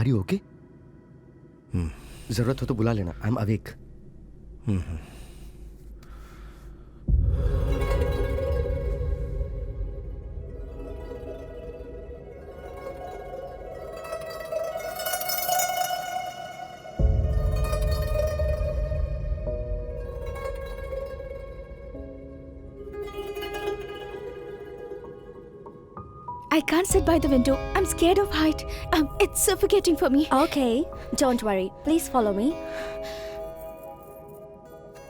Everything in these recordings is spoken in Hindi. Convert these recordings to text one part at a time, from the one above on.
Are you okay? जरूरत हो तो बुला लेना, I am awake. I can't sit by the window. I'm scared of height. It's suffocating for me. Okay, don't worry. Please follow me.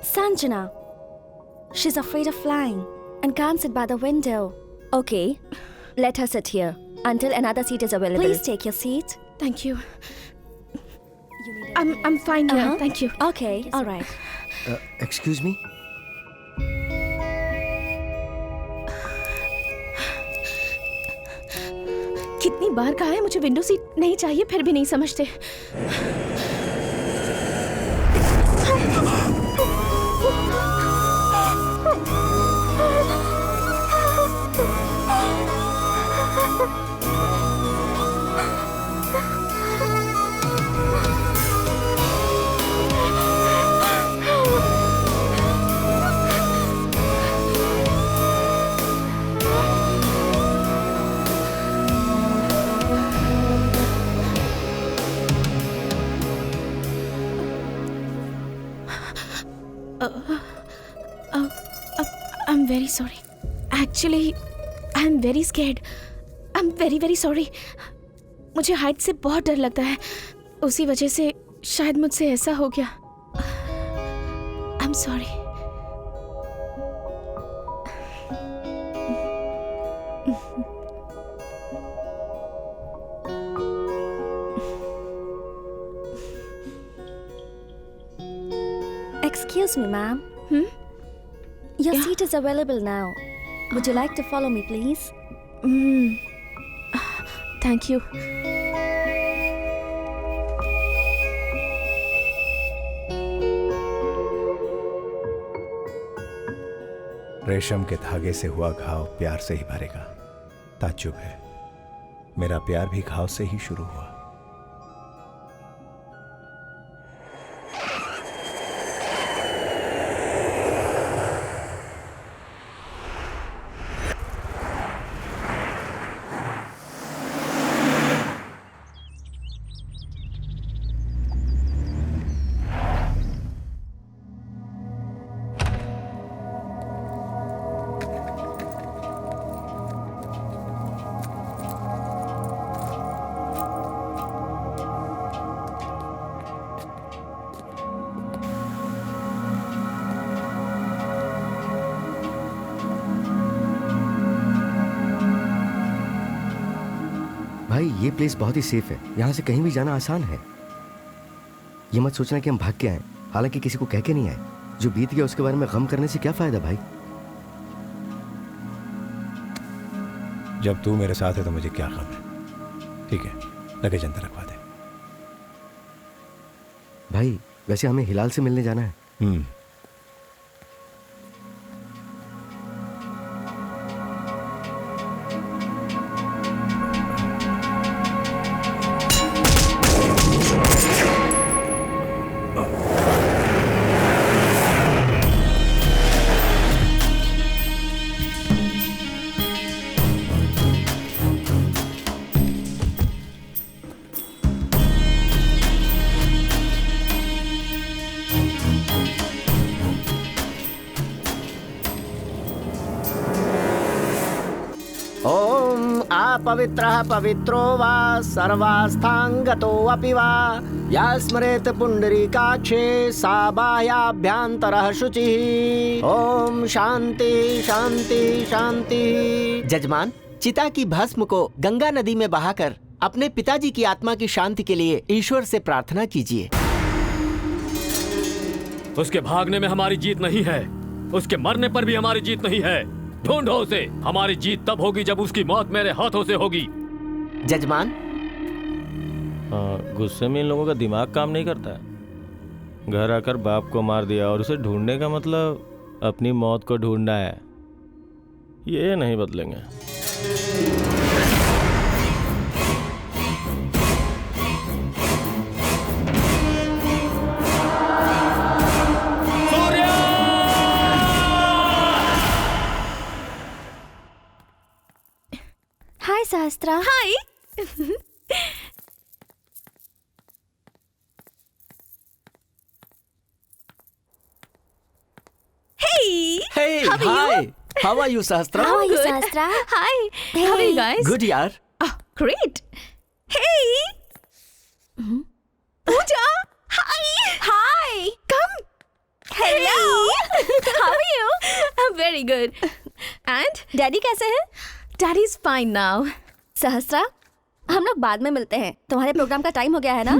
Sanjana. She's afraid of flying and can't sit by the window. Okay, let her sit here until another seat is available. Please take your seat. Thank you. I'm fine here. Thank you. Okay, all right. Excuse me. कितनी बार कहा है मुझे विंडो सीट नहीं चाहिए, फिर भी नहीं समझते। I'm very sorry. Actually, I'm very scared. I'm very very sorry. मुझे हाइट से बहुत डर लगता है, उसी वजह से शायद मुझसे ऐसा हो गया। I'm sorry. Excuse me, ma'am. Your Yeah. seat is available now. Would you like to follow me, please? Thank you. रेशम के धागे से हुआ घाव प्यार से ही भरेगा। ताज्जुब है, मेरा प्यार भी घाव से ही शुरू हुआ। भाई ये प्लेस बहुत ही सेफ है, यहाँ से कहीं भी जाना आसान है। ये मत सोचना कि हम भाग के आए, हालांकि किसी को कह के नहीं आए। जो बीत गया उसके बारे में गम करने से क्या फायदा भाई। जब तू मेरे साथ है तो मुझे क्या गम है। ठीक है, लगेज अंदर रखवा दे। भाई वैसे हमें हिलाल से मिलने जाना है। पवित्रः पवित्रो वा सर्वास्थांगतोऽपि वा या स्मरेत पुंडरीकाक्षे सा बाह्याभ्यन्तरः शुचिः। ओम शांति शांति शांति। जजमान, चिता की भस्म को गंगा नदी में बहाकर अपने पिताजी की आत्मा की शांति के लिए ईश्वर से प्रार्थना कीजिए। उसके भागने में हमारी जीत नहीं है, उसके मरने पर भी हमारी जीत नहीं है। ढूंढो उसे। हमारी जीत तब होगी जब उसकी मौत मेरे हाथों से होगी। जजमान, गुस्से में इन लोगों का दिमाग काम नहीं करता है। घर आकर बाप को मार दिया और उसे ढूंढने का मतलब अपनी मौत को ढूंढना है। ये नहीं बदलेंगे। सहस्त्रा। हाय। Hey. Hey, How are hi. you? How are you, Sahastra? How are you, good. सहस्त्रा? Hi. How are you guys? Good यार. Oh, great. Hey. Pooja. Hi. Hi. Come. Hello. How are you? I'm very good. And daddy कैसे हैं? Daddy's fine now. सहस्त्रा, हम लोग बाद में मिलते हैं। तुम्हारे प्रोग्राम का टाइम हो गया है ना?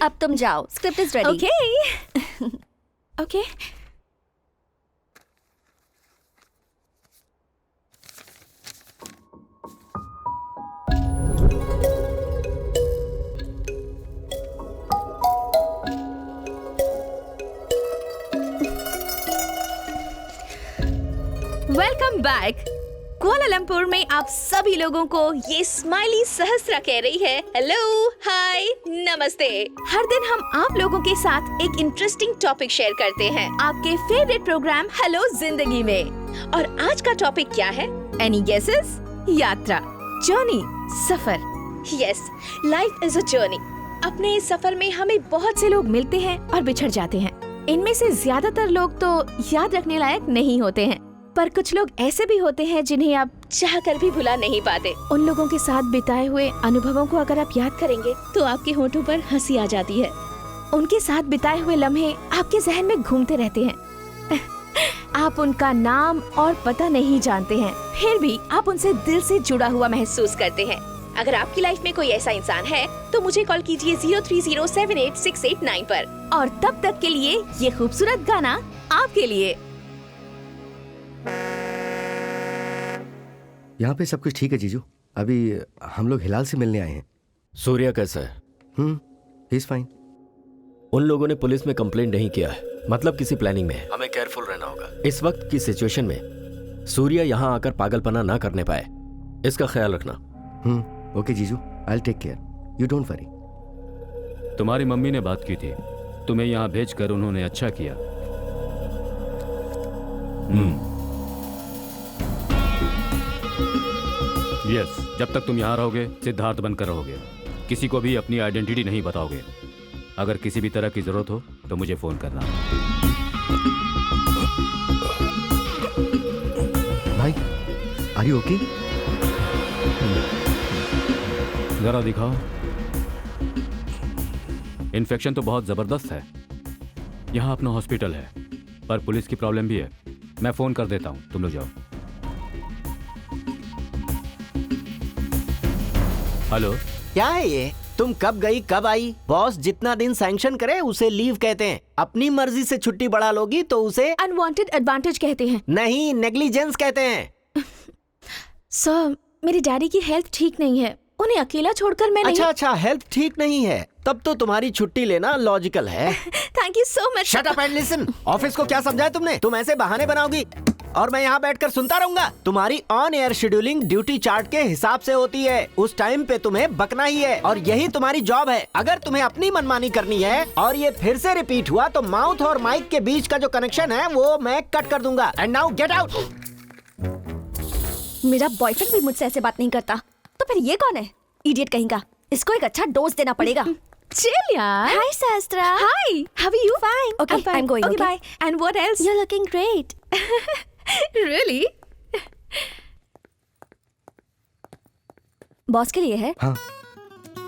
अब तुम जाओ, script is ready. Okay. Okay. Welcome back. Kuala Lumpur में आप सभी लोगों को ये स्माइली सहस्त्रा कह रही है हेलो, हाय, नमस्ते। हर दिन हम आप लोगों के साथ एक इंटरेस्टिंग टॉपिक शेयर करते हैं आपके फेवरेट प्रोग्राम हेलो जिंदगी में। और आज का टॉपिक क्या है? Any guesses? यात्रा, जर्नी, सफर। Yes, life is a journey. अपने इस सफर में हमें बहुत से लोग मिलते हैं और बिछड़ जाते हैं। इनमें से ज्यादातर लोग तो याद रखने लायक नहीं होते हैं, पर कुछ लोग ऐसे भी होते हैं जिन्हें आप चाहकर भी भुला नहीं पाते। उन लोगों के साथ बिताए हुए अनुभवों को अगर आप याद करेंगे तो आपके होठों पर हंसी आ जाती है। उनके साथ बिताए हुए लम्हे आपके जहन में घूमते रहते हैं। आप उनका नाम और पता नहीं जानते हैं, फिर भी आप उनसे दिल से जुड़ा हुआ महसूस करते हैं। अगर आपकी लाइफ में कोई ऐसा इंसान है तो मुझे कॉल कीजिए 03078689 पर। और तब तक के लिए ये खूबसूरत गाना आपके लिए। यहाँ पे सब कुछ ठीक है जीजू। अभी हम लोग हिलाल से मिलने आए हैं। सूर्या कैसा है? He is fine. उन लोगों ने पुलिस में कंप्लेंट नहीं किया है, मतलब किसी प्लानिंग में है। हमें केयरफुल रहना होगा। इस वक्त की सिचुएशन में सूर्या यहाँ आकर पागलपना ना करने पाए, इसका ख्याल रखना। ओके जीजू, I will take care, you don't worry. तुम्हारी मम्मी ने बात की थी, तुम्हें यहाँ भेजकर उन्होंने अच्छा किया। यस, जब तक तुम यहाँ रहोगे सिद्धार्थ बनकर रहोगे, किसी को भी अपनी आइडेंटिटी नहीं बताओगे। अगर किसी भी तरह की जरूरत हो तो मुझे फोन करना। भाई, आर यू ओके? जरा दिखाओ। इन्फेक्शन तो बहुत जबरदस्त है। यहाँ अपना हॉस्पिटल है, पर पुलिस की प्रॉब्लम भी है। मैं फोन कर देता हूँ, तुम लोग जाओ। हेलो। क्या है ये? तुम कब गई कब आई? बॉस जितना दिन सैंक्शन करे उसे लीव कहते हैं। अपनी मर्जी से छुट्टी बढ़ा लोगी तो उसे अनवांटेड एडवांटेज कहते हैं। नहीं, नेग्लिजेंस कहते हैं। सर, मेरे डैडी की हेल्थ ठीक नहीं है, उन्हें अकेला छोड़कर मैं नहीं। अच्छा, हेल्थ ठीक नहीं है, तब तो तुम्हारी छुट्टी लेना लॉजिकल है। Thank you so much. Shut up and listen. Office को क्या समझाया तुमने? तुम ऐसे बहाने बनाओगी और मैं यहाँ बैठकर सुनता रहूंगा? तुम्हारी on air scheduling duty chart के हिसाब से होती है। उस टाइम पे तुम्हें बकना ही है और यही तुम्हारी जॉब है। अगर तुम्हें अपनी मनमानी करनी है और ये फिर से रिपीट हुआ तो माउथ और माइक के बीच का जो कनेक्शन है वो मैं कट कर दूंगा। And now get out. मेरा बॉयफ्रेंड भी मुझसे ऐसे बात नहीं करता, तो फिर ये कौन है? इडियट कहेगा। इसको एक अच्छा डोज देना पड़ेगा। चिल यार। Hi, Sahastra. Hi, how are you? Fine. Okay, I'm going. Okay, Okay, bye. And what else? You're looking great. Really? Boss के लिए है? हाँ।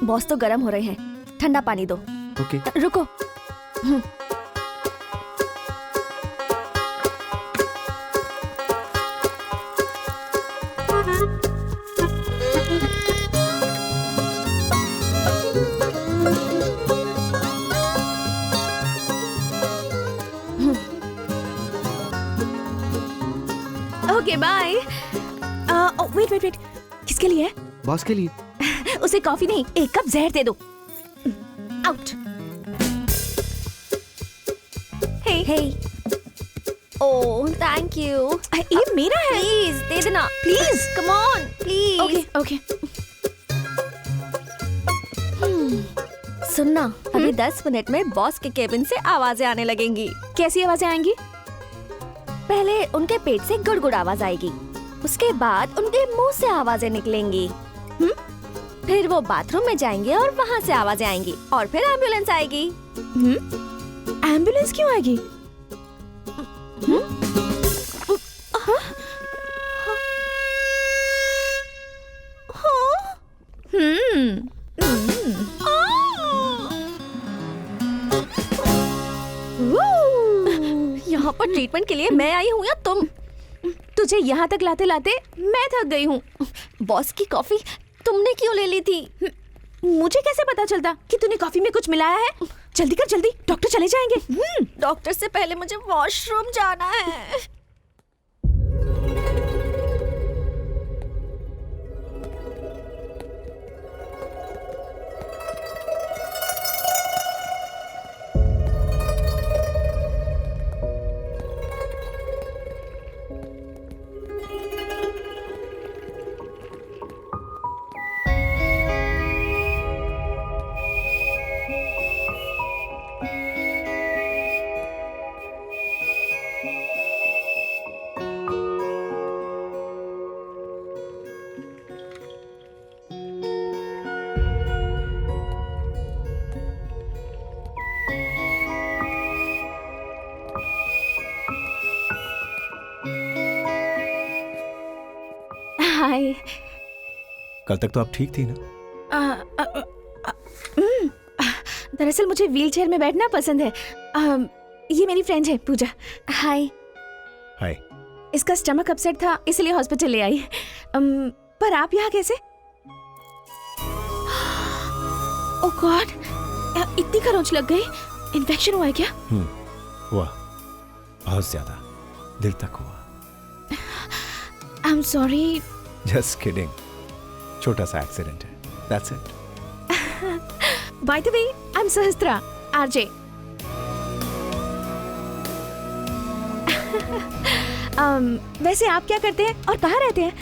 बॉस तो गर्म हो रहे हैं, ठंडा पानी दो। ओके। रुको। Okay, bye. Oh, wait. किसके लिए? बॉस के लिए। उसे कॉफी नहीं, एक कप जहर दे दो। Out. Hey. Oh, thank you. ये मेरा है। Please, दे देना। Please. Come on, please. Okay. सुनना, अभी 10 मिनट में बॉस के केबिन से आवाजें आने लगेंगी। कैसी आवाजें आएंगी? पहले उनके पेट से गुड़गुड़ आवाज आएगी, उसके बाद उनके मुंह से आवाजें निकलेंगी। फिर वो बाथरूम में जाएंगे और वहाँ से आवाजें आएंगी और फिर एम्बुलेंस आएगी। एम्बुलेंस क्यों आएगी? यहाँ पर ट्रीटमेंट के लिए मैं आई हूँ या तुम? तुझे यहाँ तक लाते लाते मैं थक गई हूँ। बॉस की कॉफी तुमने क्यों ले ली थी? मुझे कैसे पता चलता कि तूने कॉफी में कुछ मिलाया है? जल्दी कर जल्दी, डॉक्टर चले जाएंगे। डॉक्टर से पहले मुझे वॉशरूम जाना है। हाय। कल तक तो आप ठीक थी ना? दरअसल मुझे व्हीलचेयर में बैठना पसंद है। ये मेरी फ्रेंड है पूजा। हाय। हाय। इसका स्टमक अपसेट था इसलिए हॉस्पिटल ले आई। पर आप यहाँ कैसे? ओह गॉड, इतनी खरोंच लग गई। इन्फेक्शन हुआ है क्या? हुआ, बहुत ज्यादा, दिल तक हुआ। I am sorry. Just kidding, छोटा सा एक्सीडेंट है, that's it. By the way, I am Sahastra, RJ. वैसे आप क्या करते हैं और कहाँ रहते हैं?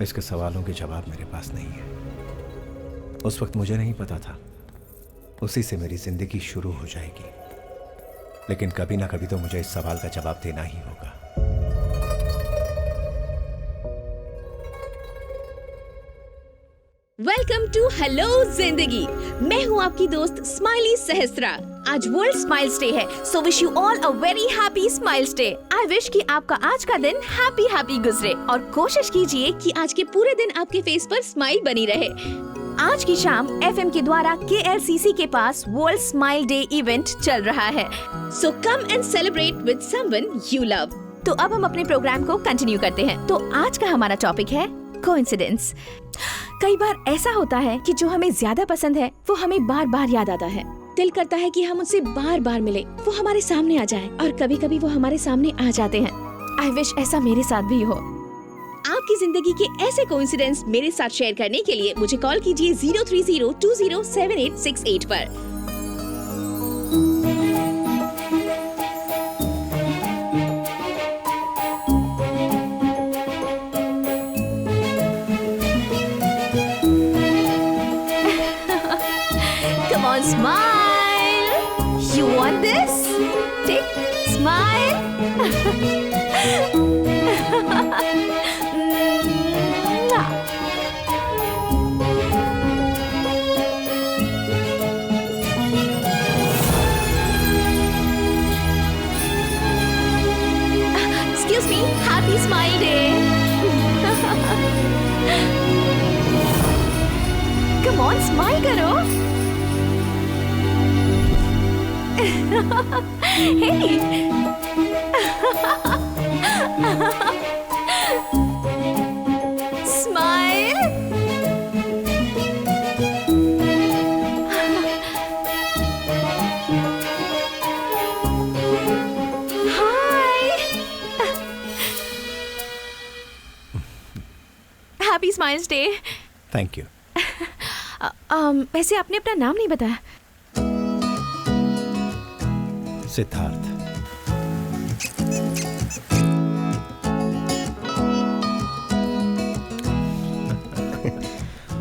इसके सवालों के जवाब मेरे पास नहीं है। उस वक्त मुझे नहीं पता था उसी से मेरी जिंदगी शुरू हो जाएगी, लेकिन कभी ना कभी तो मुझे इस सवाल का जवाब देना ही होगा। वेलकम टू हेलो जिंदगी। मैं हूँ आपकी दोस्त स्माइली सहस्त्रा। आज वर्ल्ड स्माइल्स डे है, so wish you all a very happy smiles day. I wish कि आपका आज का दिन हैप्पी गुजरे और कोशिश कीजिए कि आज के पूरे दिन आपके फेस पर स्माइल बनी रहे। आज की शाम FM के द्वारा KLCC के पास वर्ल्ड स्माइल डे इवेंट चल रहा है, so come and celebrate with someone you love. तो अब हम अपने प्रोग्राम को कंटिन्यू करते हैं। तो आज का हमारा टॉपिक है कोइंसिडेंस। कई बार ऐसा होता है कि जो हमें ज्यादा पसंद है वो हमें बार बार याद आता है। दिल करता है कि हम उनसे बार बार मिले, वो हमारे सामने आ जाएं, और कभी कभी वो हमारे सामने आ जाते हैं। आई विश ऐसा मेरे साथ भी हो। आपकी जिंदगी के ऐसे कोइंसिडेंस मेरे साथ शेयर करने के लिए मुझे कॉल कीजिए 030207868 पर। Smile. You want this? Take smile. Excuse me. Happy Smile Day. Come on, smile करो. Hey! Smile! Hi! Happy Smiles Day! Thank you. वैसे आपने अपना नाम नहीं बताया। सिद्धार्थ।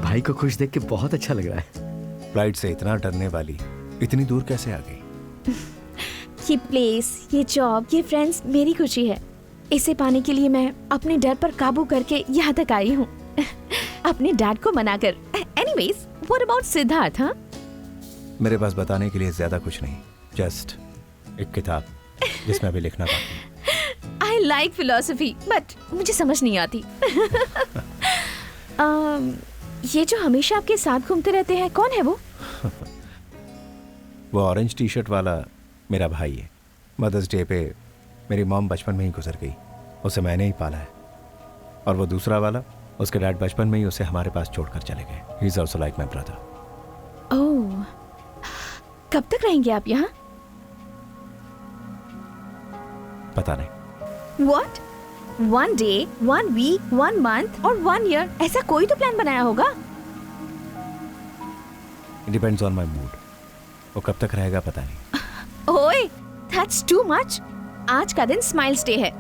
भाई को खुश देख के बहुत अच्छा लग रहा है। फ्लाइट से इतना डरने वाली इतनी दूर कैसे आ गई? ये प्लेस, ये जॉब, ये फ्रेंड्स मेरी खुशी है। इसे पाने के लिए मैं अपने डर पर काबू करके यहाँ तक आई हूँ। अपने डैड को मनाकर। Anyways, what about Siddharth, huh? मेरे पास बताने के लिए ज्यादा कुछ नहीं, जस्ट एक किताब जिसमें अभी लिखना बाकी है। I like philosophy, but मुझे समझ नहीं आती। ये जो हमेशा आपके साथ घूमते रहते हैं, कौन है वो? वो ऑरेंज टी शर्ट वाला मेरा भाई है। मदर्स डे पे मेरी मॉम बचपन में ही गुजर गई, उसे मैंने ही पाला है। और वो दूसरा वाला, उसके डैड बचपन में ही उसे हमारे पास छोड़कर चले गए। He is also like my brother. Oh, कब तक रहेंगे आप यहाँ? पता नहीं। What? 1 day, 1 week, 1 month और 1 year? ऐसा कोई तो प्लान बनाया होगा। It depends on my mood. वो कब तक रहेगा पता नहीं। ओए, that's too much. आज का दिन स्माइल्स डे है,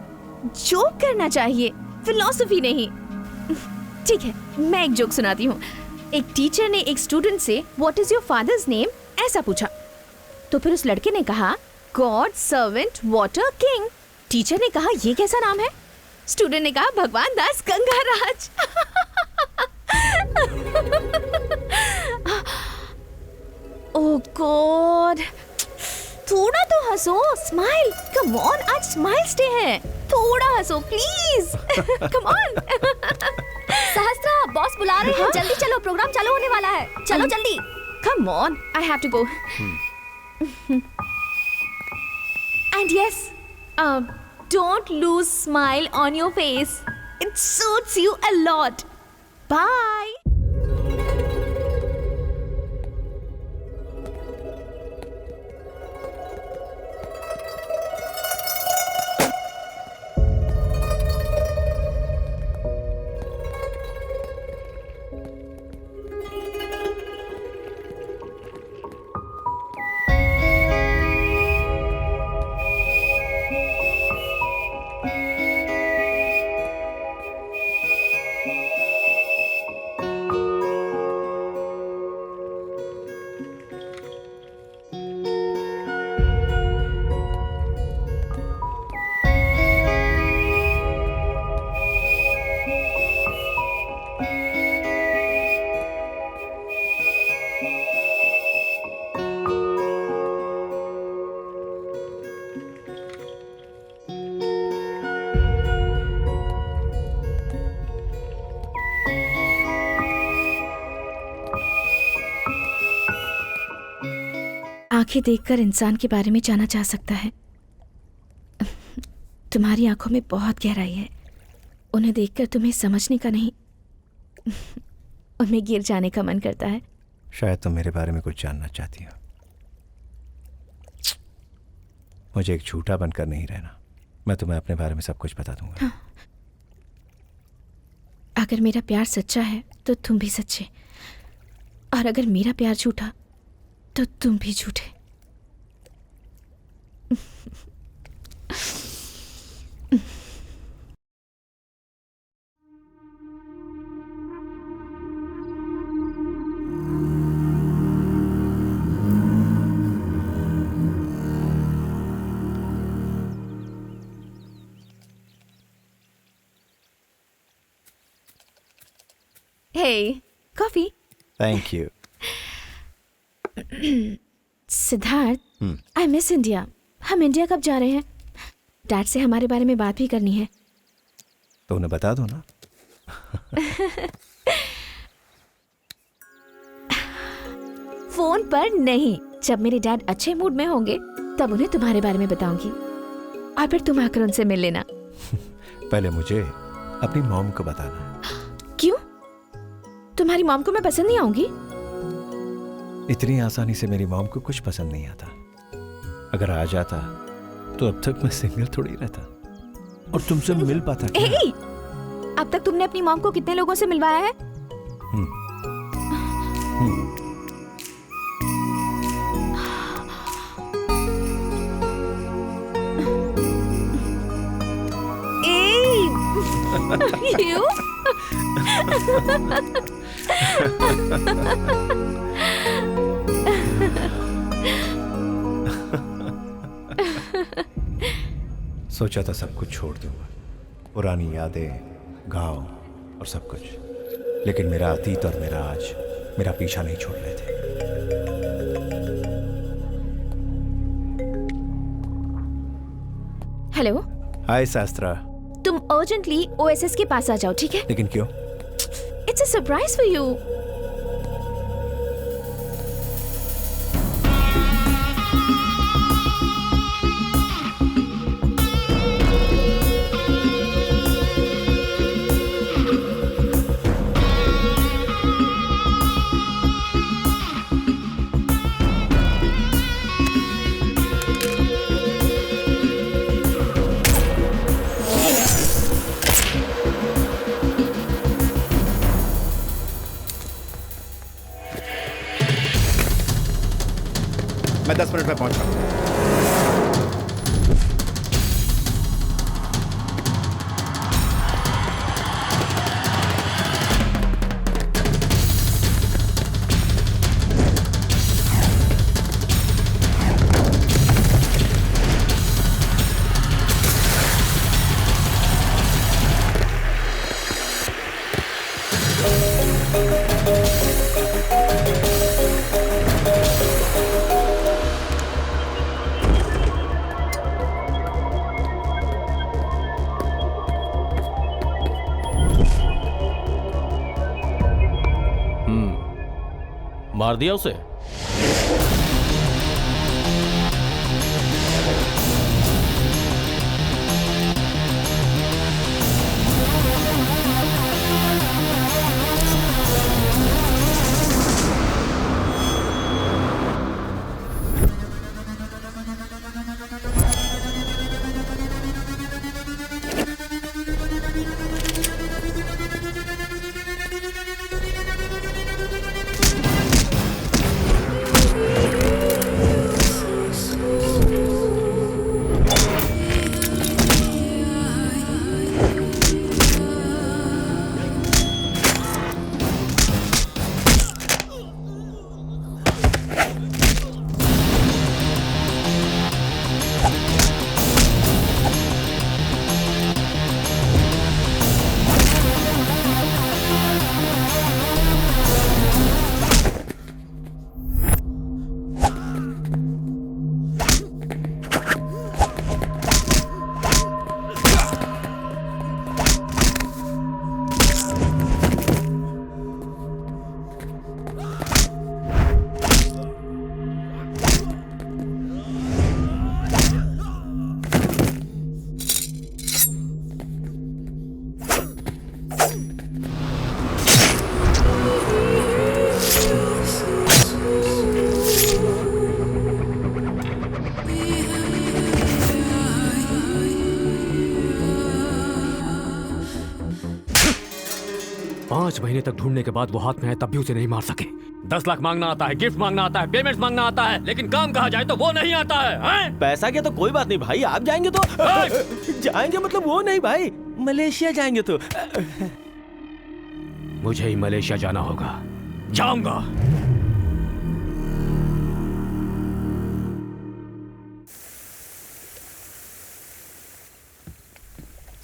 जोक करना चाहिए, फिलोसफी नहीं। ठीक है, मैं एक जोक सुनाती हूँ। एक टीचर ने एक स्टूडेंट से what is your father's name ऐसा पूछा, तो फिर उस लड़के ने कहा God servant water king. Teacher ने कहा ये कैसा नाम है? स्टूडेंट ने कहा भगवान दास गंगाराज। ओह गॉड, थोड़ा तो हंसो, स्माइल, कम ऑन, आज स्माइल्स डे है, थोड़ा हंसो प्लीज, कम ऑन। सहस्त्रा, बॉस बुला रहे हैं, जल्दी चलो, प्रोग्राम चालू होने वाला है, चलो जल्दी। Come on, I have to go. And yes, don't lose smile on your face. It suits you a lot. Bye. आंखें देखकर इंसान के बारे में जाना जा सकता है। तुम्हारी आंखों में बहुत गहराई है, उन्हें देखकर तुम्हें समझने का नहीं, उनमें गिर जाने का मन करता है। शायद तुम मेरे बारे में कुछ जानना चाहती हो। मुझे एक झूठा बनकर नहीं रहना, मैं तुम्हें अपने बारे में सब कुछ बता दूंगा। हाँ। अगर मेरा प्यार सच्चा है तो तुम भी सच्चे, और अगर मेरा प्यार झूठा तो तुम भी झूठे। Hey, coffee. Thank you. Siddharth, I miss India. हम इंडिया कब जा रहे हैं? डैड से हमारे बारे में बात भी करनी है। तो उन्हें बता दो ना। फोन पर नहीं, जब मेरे डैड अच्छे मूड में होंगे तब उन्हें तुम्हारे बारे में बताऊंगी, और फिर तुम आकर उनसे मिल लेना। पहले मुझे अपनी मॉम को बताना है। क्यों? तुम्हारी मॉम को मैं पसंद नहीं आऊंगी? इतनी आसानी से मेरी मॉम को कुछ पसंद नहीं आता। अगर आ जाता तो अब तक मैं सिंगल थोड़ी रहता और तुमसे मिल पाता क्या? ए, अब तक तुमने अपनी मॉम को कितने लोगों से मिलवाया है? You? सोचा था सब कुछ छोड़ दूंगा, पुरानी यादें, गांव और सब कुछ, लेकिन मेरा अतीत और मेरा आज मेरा पीछा नहीं छोड़ रहे थे। हेलो, हाय शास्त्रा। तुम अर्जेंटली ओएसएस के पास आ जाओ, ठीक है? लेकिन क्यों? It's a surprise for you. मैं 10 मिनट में पहुंच रहा हूं। मार दिया उसे? महीने तक ढूंढने के बाद वो हाथ में है, तब भी उसे नहीं मार सके। 10 लाख मांगना आता है, गिफ्ट मांगना आता है, पेमेंट्स मांगना आता है, लेकिन काम कहा जाए तो वो नहीं आता है, हैं? पैसा क्या तो कोई बात नहीं भाई, आप जाएंगे तो जाएंगे मतलब वो नहीं भाई, मलेशिया जाएंगे तो। मुझे ही मलेशिया जाना होगा, जाऊंगा।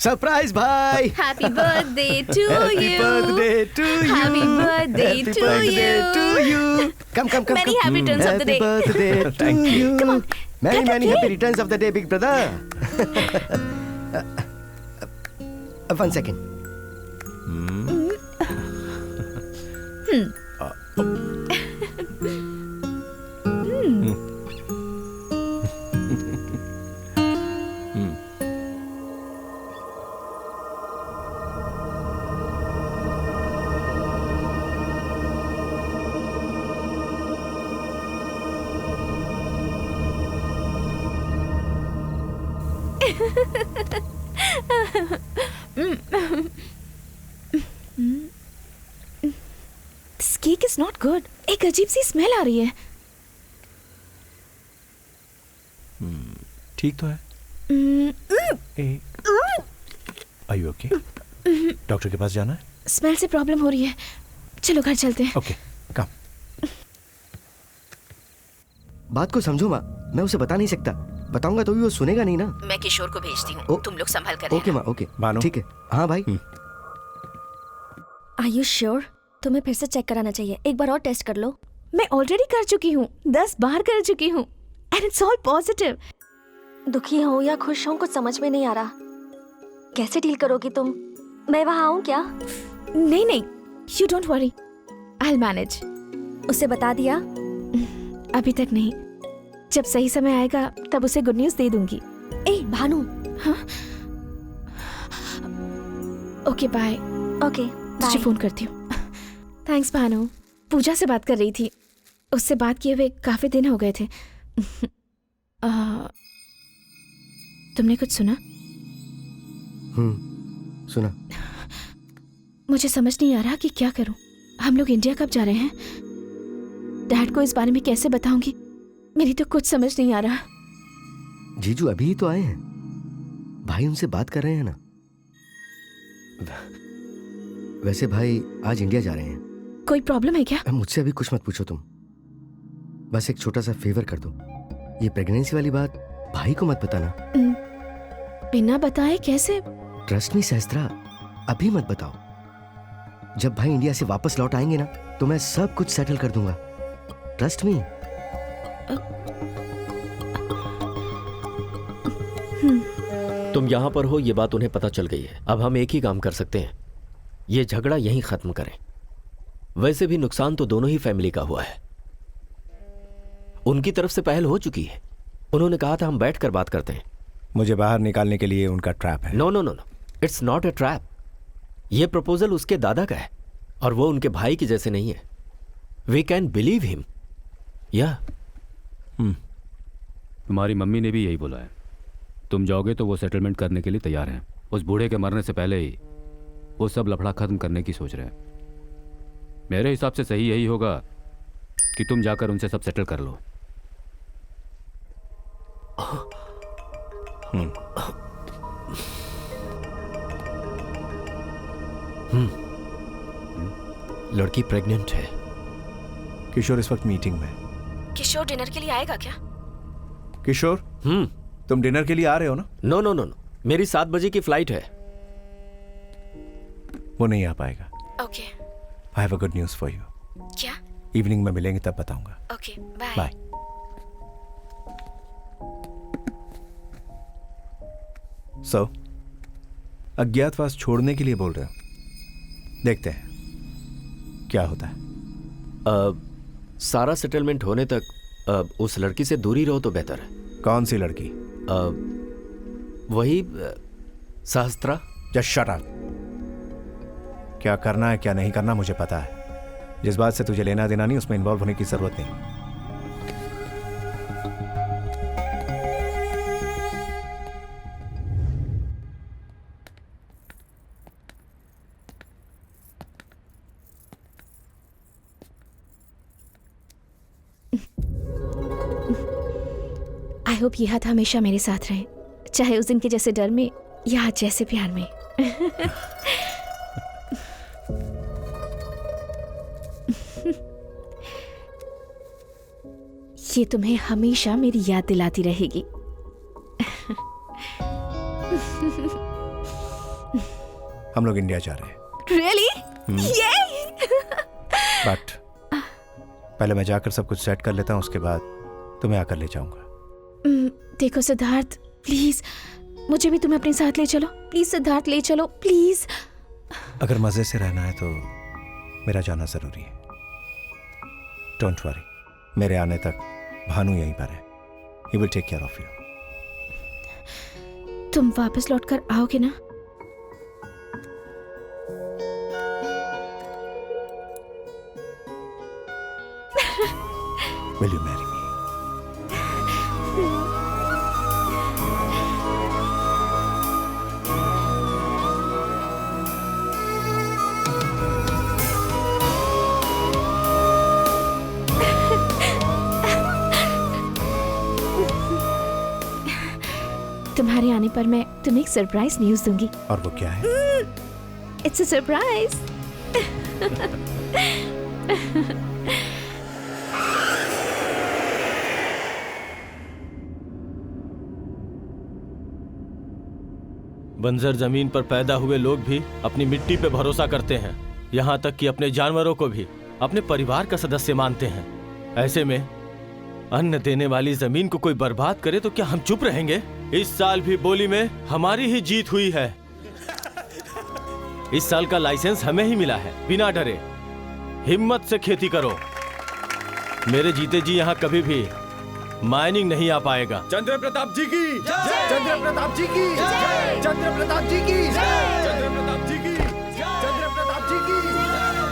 सरप्राइज भाई। Happy birthday to you. Happy birthday to you. Happy birthday to you. Come come come. Many happy returns of the day. Happy birthday to you. Come on. Many Cut many the happy cake. returns of the day, big brother. 1 second. This cake is not good. एक अजीब सी स्मेल आ रही है। ठीक तो है। Are you okay? डॉक्टर के पास जाना है? स्मेल से प्रॉब्लम हो रही है, चलो घर चलते हैं। ओके, कम। बात को समझो माँ, मैं उसे बता नहीं सकता। बताऊंगा तो भी वो सुनेगा नहीं ना। मैं किशोर को भेजती ओ- हूँ, तुम लोग संभाल कर ओके माँ, ओके। मानो। ठीक है। हाँ भाई। Are you sure? तुम्हें फिर से चेक कराना चाहिए, एक बार और टेस्ट कर लो। मैं ऑलरेडी कर चुकी हूँ, 10 बार कर चुकी हूँ एंड इट्स ऑल पॉजिटिव। दुखी हो या खुश हो कुछ समझ में नहीं आ रहा। कैसे डील करोगी तुम? मैं वहाँ आऊँ क्या? नहीं नहीं, you don't worry, I will manage. उसे बता दिया? अभी तक नहीं, जब सही समय आएगा तब उसे गुड न्यूज़ दे दूंगी। ए भानु। हाँ? Okay bye. ओके तुझे फोन करती हूँ। थैंक्स भानु। पूजा से बात कर रही थी, उससे बात किए हुए काफी दिन हो गए थे। तुमने कुछ सुना? सुना। मुझे समझ नहीं आ रहा कि क्या करूं। हम लोग इंडिया कब जा रहे हैं? डैड को इस बारे में कैसे बताऊंगी? मेरी तो कुछ समझ नहीं आ रहा। जीजू अभी ही तो आए हैं, भाई उनसे बात कर रहे हैं ना। वैसे भाई आज इंडिया जा रहे हैं। कोई प्रॉब्लम है क्या? मुझसे अभी कुछ मत पूछो तुम, बस एक छोटा सा फेवर कर दो। ये प्रेगनेंसी वाली बात भाई को मत बताना। बिना बताए कैसे? ट्रस्ट मी सहस्त्रा, अभी मत बताओ। जब भाई इंडिया से वापस लौट आएंगे ना तो मैं सब कुछ सेटल कर दूंगा। Trust me. तुम यहाँ पर हो ये बात उन्हें पता चल गई है। अब हम एक ही काम कर सकते हैं, ये झगड़ा यहीं खत्म करें। वैसे भी नुकसान तो दोनों ही फैमिली का हुआ है। उनकी तरफ से पहल हो चुकी है, उन्होंने कहा था हम बैठकर बात करते हैं। मुझे बाहर निकालने के लिए उनका ट्रैप है। No no no no, it's not a trap. ये प्रपोजल उसके दादा का है और वो उनके भाई की जैसे नहीं है। We can believe him. या तुम्हारी मम्मी ने भी यही बोला है। तुम जाओगे तो वो सेटलमेंट करने के लिए तैयार हैं। उस बूढ़े के मरने से पहले ही वो सब लफड़ा खत्म करने की सोच रहे हैं। मेरे हिसाब से सही यही होगा कि तुम जाकर उनसे सब सेटल कर लो। लड़की प्रेग्नेंट है। किशोर इस वक्त मीटिंग में। किशोर डिनर के लिए आएगा क्या? किशोर तुम डिनर के लिए आ रहे हो ना? नो नो नो नो, मेरी 7 बजे की फ्लाइट है। वो नहीं आ पाएगा। Okay. I have a good news for you. क्या? इवनिंग में मिलेंगे तब बताऊंगा। Okay bye. बाय। सो अज्ञातवास छोड़ने के लिए बोल रहे हो, देखते हैं क्या होता है। सारा सेटलमेंट होने तक उस लड़की से दूरी रहो तो बेहतर है। कौन सी लड़की? वही सहस्त्रा। Just shut up. क्या करना है क्या नहीं करना मुझे पता है। जिस बात से तुझे लेना देना नहीं उसमें इन्वॉल्व होने की जरूरत नहीं। आई होप ये हाथ हमेशा मेरे साथ रहे, चाहे उस दिन के जैसे डर में या आज जैसे प्यार में। ये तुम्हें हमेशा मेरी याद दिलाती रहेगी। हम लोग इंडिया जा रहे हैं। रियली? बट पहले मैं जाकर सब कुछ सेट कर लेता हूँ, उसके बाद तुम्हें आकर ले जाऊंगा। देखो सिद्धार्थ, प्लीज मुझे भी तुम्हें अपने साथ ले चलो। प्लीज सिद्धार्थ, ले चलो प्लीज। अगर मजे से रहना है तो मेरा जाना जरूरी है। डोंट वरी, मेरे आने तक भानु यहीं पर है। He will take care of you. तुम वापस लौटकर आओगे ना? Will you marry me? तुम्हारे आने पर मैं तुम्हें एक सरप्राइज न्यूज़ दूंगी। और वो क्या है? It's a surprise. बंजर जमीन पर पैदा हुए लोग भी अपनी मिट्टी पे भरोसा करते हैं। यहाँ तक कि अपने जानवरों को भी अपने परिवार का सदस्य मानते हैं। ऐसे में अन्न देने वाली जमीन को कोई बर्बाद करे तो क्या हम चुप रहेंगे? इस साल भी बोली में हमारी ही जीत हुई है। इस साल का लाइसेंस हमें ही मिला है। बिना डरे हिम्मत से खेती करो। मेरे जीते जी यहाँ कभी भी माइनिंग नहीं आ पाएगा। चंद्र प्रताप जी की जय, चंद्र प्रताप जी की जय, चंद्र प्रताप जी की जय, चंद्र प्रताप जी की, चंद्र प्रताप जी की,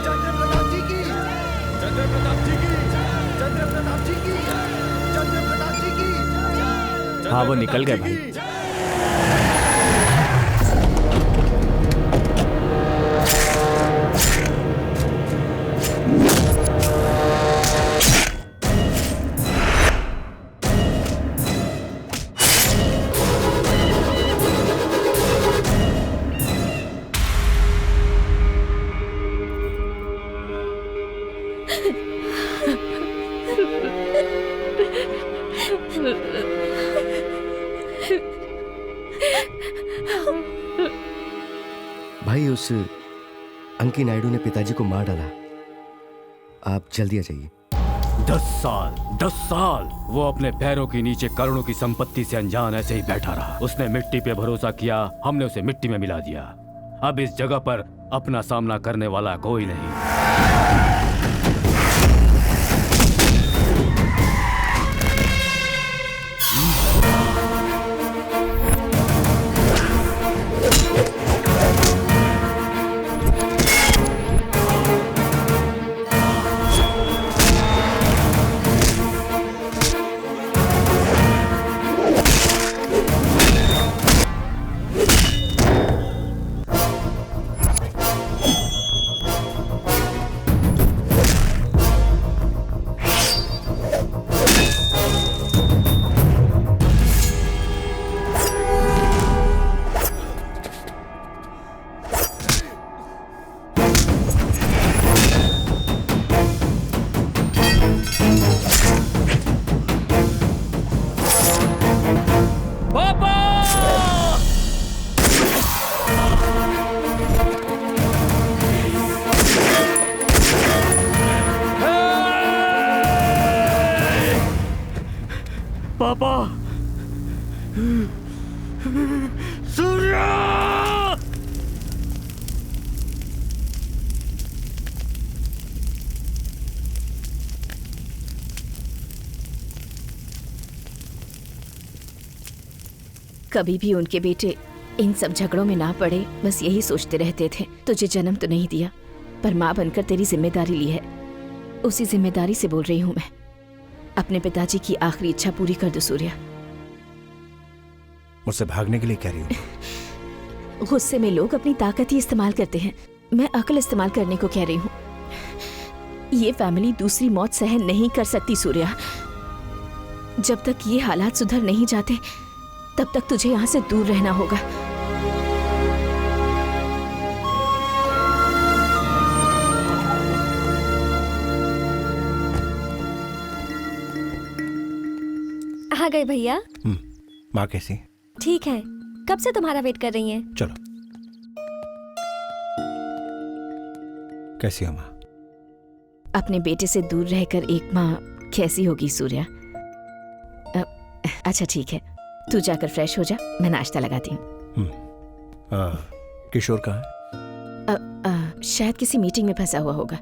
चंद्र प्रताप जी की, चंद्र प्रताप जी की, चंद्र प्रताप जी की, चंद्र प्रताप जी की। हाँ, वो निकल गए भाई। भाई उस अंकी नायडू ने पिताजी को मार डाला। आप जल्दी आ जाइए। 10 साल वो अपने पैरों के नीचे करोड़ों की संपत्ति से अनजान ऐसे ही बैठा रहा। उसने मिट्टी पे भरोसा किया, हमने उसे मिट्टी में मिला दिया। अब इस जगह पर अपना सामना करने वाला कोई नहीं। पापा, सूर्या! कभी भी उनके बेटे इन सब झगड़ों में ना पड़े, बस यही सोचते रहते थे। तुझे जन्म तो नहीं दिया, पर माँ बनकर तेरी जिम्मेदारी ली है। उसी जिम्मेदारी से बोल रही हूँ मैं। अपने पिताजी की आखिरी इच्छा पूरी कर दो सूर्या। मुझसे भागने के लिए कह रही हो? गुस्से में लोग अपनी ताकत ही इस्तेमाल करते हैं, मैं अक्ल इस्तेमाल करने को कह रही हूँ। ये फैमिली दूसरी मौत सहन नहीं कर सकती सूर्या। जब तक ये हालात सुधर नहीं जाते तब तक तुझे यहाँ से दूर रहना होगा। आ गए भैया। माँ कैसी? ठीक है, कब से तुम्हारा वेट कर रही हैं। चलो। कैसी हो माँ? अपने बेटे से दूर रहकर एक माँ कैसी होगी सूर्या। अच्छा ठीक है, तू जाकर फ्रेश हो जा, मैं नाश्ता लगाती हूँ। किशोर कहाँ है? शायद किसी मीटिंग में फंसा हुआ होगा।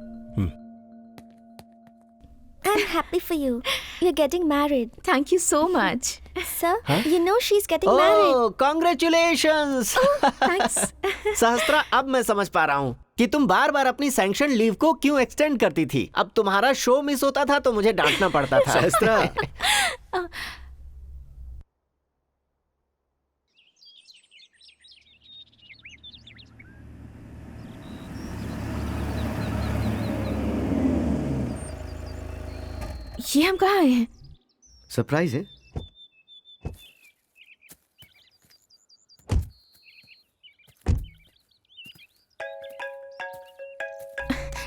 I'm happy for you. You're getting married. Thank you so much. Sir, you know she's getting married. Oh, congratulations! Thanks. सहस्त्रा, अब मैं समझ पा रहा हूँ कि तुम बार बार अपनी सैंक्शन लीव को क्यों एक्सटेंड करती थी। अब तुम्हारा शो मिस होता था तो मुझे डांटना पड़ता था। सहस्त्रा, ये हम कहाँ आए हैं? सरप्राइज है।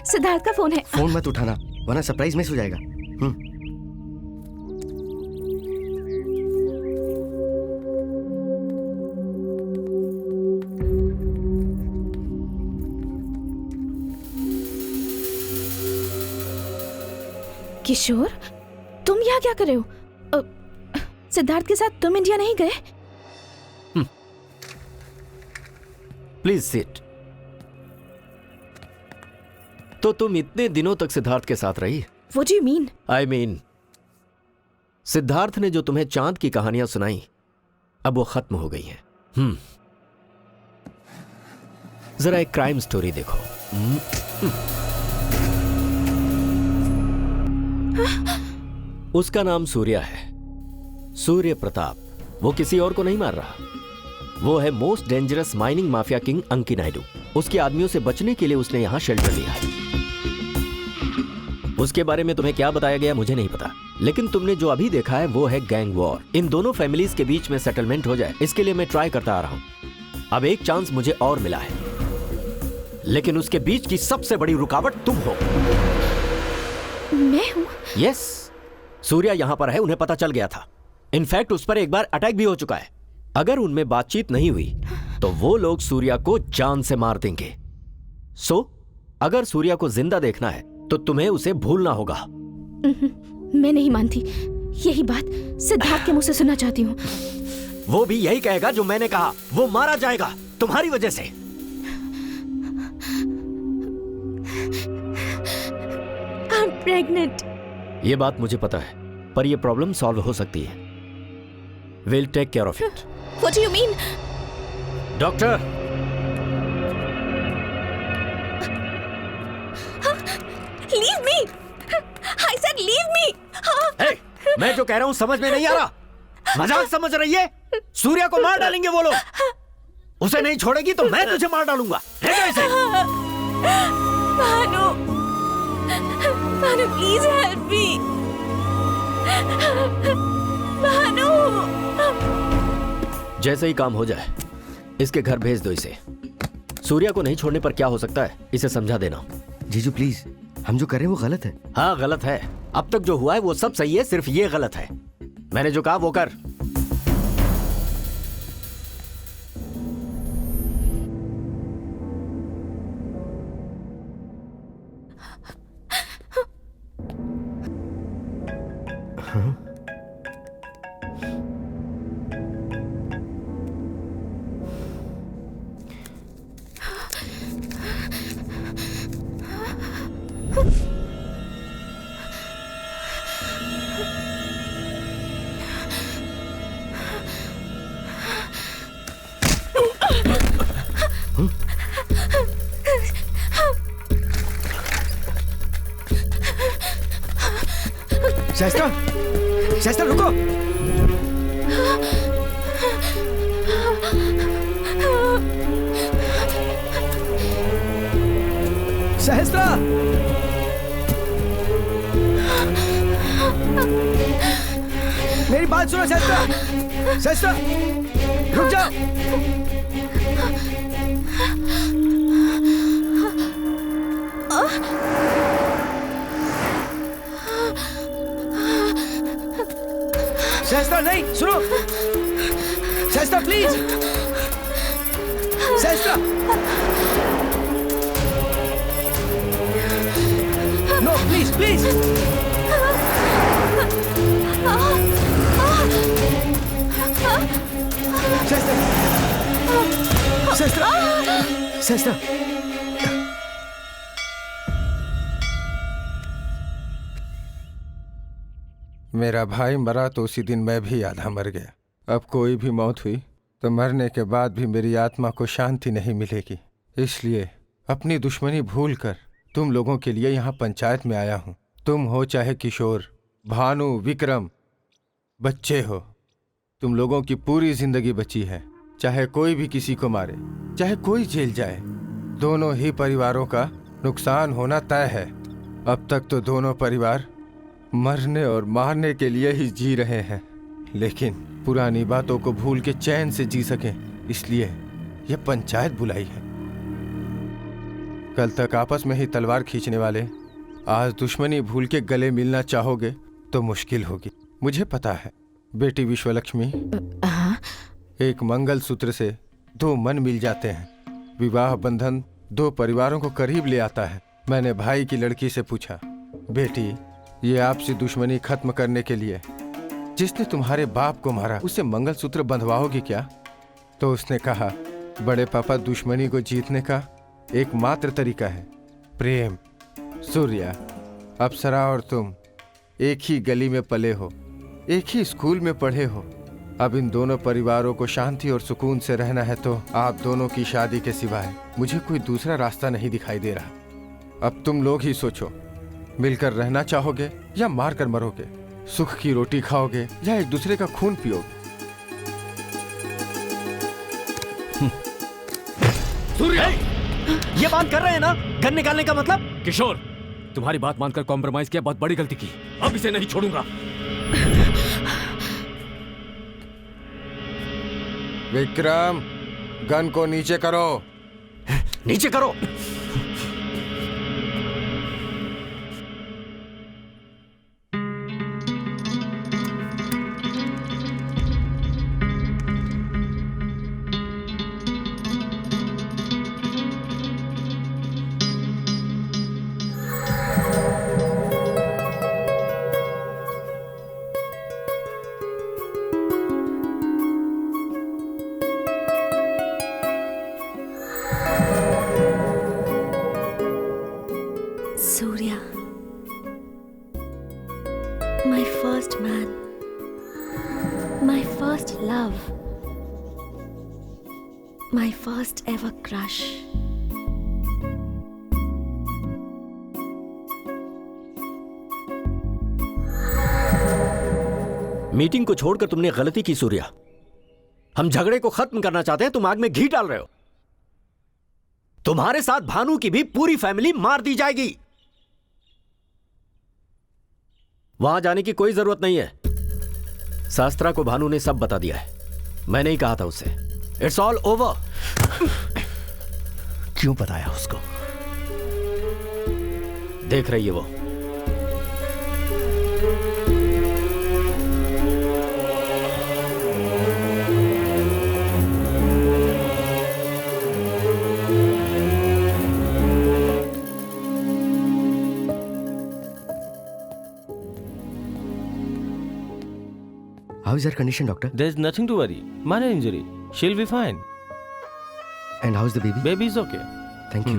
सिद्धार्थ का फोन है। फोन मत उठाना वरना सरप्राइज मिस हो जाएगा। किशोर, तुम यहाँ क्या कर रहे हो? सिद्धार्थ के साथ तुम इंडिया नहीं गए? Please sit. तो तुम इतने दिनों तक सिद्धार्थ के साथ रही? What do you mean? I mean, Siddharth ने जो तुम्हें चांद की कहानियां सुनाई, अब वो खत्म हो गई हैं। जरा एक क्राइम स्टोरी देखो। उसका नाम सूर्या है, सूर्य प्रताप। वो किसी और को नहीं मार रहा, वो है most dangerous mining mafia king अंकी नायडू। उसके आदमियों से बचने के लिए उसने यहां शेल्टर लिया है। उसके बारे में तुम्हें क्या बताया गया मुझे नहीं पता, लेकिन तुमने जो अभी देखा है वो है गैंग वॉर। इन दोनों फैमिलीज के बीच में सेटलमेंट हो जाए, इसके लिए मैं ट्राई करता आ रहा हूं। अब एक चांस मुझे और मिला है, लेकिन उसके बीच की सबसे बड़ी रुकावट तुम हो। मैं हूं? यस, सूर्या यहां पर है, उन्हें पता चल गया था। इनफैक्ट उस पर एक बार अटैक भी हो चुका है। अगर उनमें बातचीत नहीं हुई तो वो लोग सूर्या को जान से मार देंगे। सो अगर सूर्या को जिंदा देखना है तो तुम्हें उसे भूलना होगा। मैं नहीं मानती। यही बात सिद्धार्थ के मुंह से सुनना चाहती हूँ। वो भी यही कहेगा जो मैंने कहा। वो मारा जाएगा तुम्हारी वजह से। I'm pregnant. ये बात मुझे पता है, पर ये प्रॉब्लम सॉल्व हो सकती है। We'll take care of it. What do you mean? Doctor, Leave me! I said leave me! hey, मैं जो कह रहा हूं समझ में नहीं आ रहा? मजाक समझ रही है? सूर्या को मार डालेंगे वो लोग। उसे नहीं छोड़ेगी तो मैं तुझे मार डालूंगा। ले जाओ इसे। Bhanu, Bhanu please help me. Bhanu. जैसे ही काम हो जाए इसके घर भेज दो इसे। सूर्या को नहीं छोड़ने पर क्या हो सकता है इसे समझा देना। जीजू प्लीज, हम जो कर रहे हैं वो गलत है। हाँ गलत है। अब तक जो हुआ है वो सब सही है, सिर्फ ये गलत है। मैंने जो कहा वो कर। शाइस्ता, शाइस्ता रुको। शाइस्ता, मेरी बात सुनो शाइस्ता। शाइस्ता रुक जाओ। शाइस्ता नहीं, सुनो। Shaista please. Shaista no please please. Shaista, Shaista, Shaista. मेरा भाई मरा तो उसी दिन मैं भी आधा मर गया। अब कोई भी मौत हुई तो मरने के बाद भी मेरी आत्मा को शांति नहीं मिलेगी। इसलिए अपनी दुश्मनी भूलकर तुम लोगों के लिए यहाँ पंचायत में आया हूँ। तुम हो चाहे किशोर, भानु, विक्रम, बच्चे हो, तुम लोगों की पूरी जिंदगी बची है। चाहे कोई भी किसी को मारे, चाहे कोई जेल जाए, दोनों ही परिवारों का नुकसान होना तय है। अब तक तो दोनों परिवार मरने और मारने के लिए ही जी रहे हैं, लेकिन पुरानी बातों को भूल के चैन से जी सकें, इसलिए यह पंचायत बुलाई है। कल तक आपस में ही तलवार खींचने वाले आज दुश्मनी भूल के गले मिलना चाहोगे तो मुश्किल होगी। मुझे पता है बेटी विश्वलक्ष्मी, एक मंगल सूत्र से दो मन मिल जाते हैं। विवाह बंधन दो परिवारों को करीब ले आता है। मैंने भाई की लड़की से पूछा, बेटी ये आपसी दुश्मनी खत्म करने के लिए जिसने तुम्हारे बाप को मारा उसे मंगलसूत्र बंधवाओगी क्या? तो उसने कहा, बड़े पापा, दुश्मनी को जीतने का एकमात्र तरीका है प्रेम। सूर्या, अप्सरा और तुम एक ही गली में पले हो, एक ही स्कूल में पढ़े हो। अब इन दोनों परिवारों को शांति और सुकून से रहना है तो आप दोनों की शादी के सिवाय मुझे कोई दूसरा रास्ता नहीं दिखाई दे रहा। अब तुम लोग ही सोचो, मिलकर रहना चाहोगे या मार कर मरोगे? सुख की रोटी खाओगे या एक दूसरे का खून पियोगे? सूर्या, ये बात कर रहे हैं ना गन निकालने का मतलब? किशोर, तुम्हारी बात मानकर कॉम्प्रोमाइज किया, बहुत बड़ी गलती की। अब इसे नहीं छोड़ूंगा। विक्रम, गन को नीचे करो। नीचे करो। Surya, my first man, my first love, my first ever crush. Meeting को छोड़कर तुमने गलती की सूर्या। हम झगड़े को खत्म करना चाहते हैं, तुम आग में घी डाल रहे हो। तुम्हारे साथ भानु की भी पूरी फैमिली मार दी जाएगी। वहां जाने की कोई जरूरत नहीं है। शास्त्रा को भानु ने सब बता दिया है। मैंने ही कहा था उसे। It's all over. क्यों बताया उसको? देख रही है वो। How is her condition, doctor? There's nothing to worry. Minor injury. She'll be fine. And how's the baby? Baby is okay. Thank you.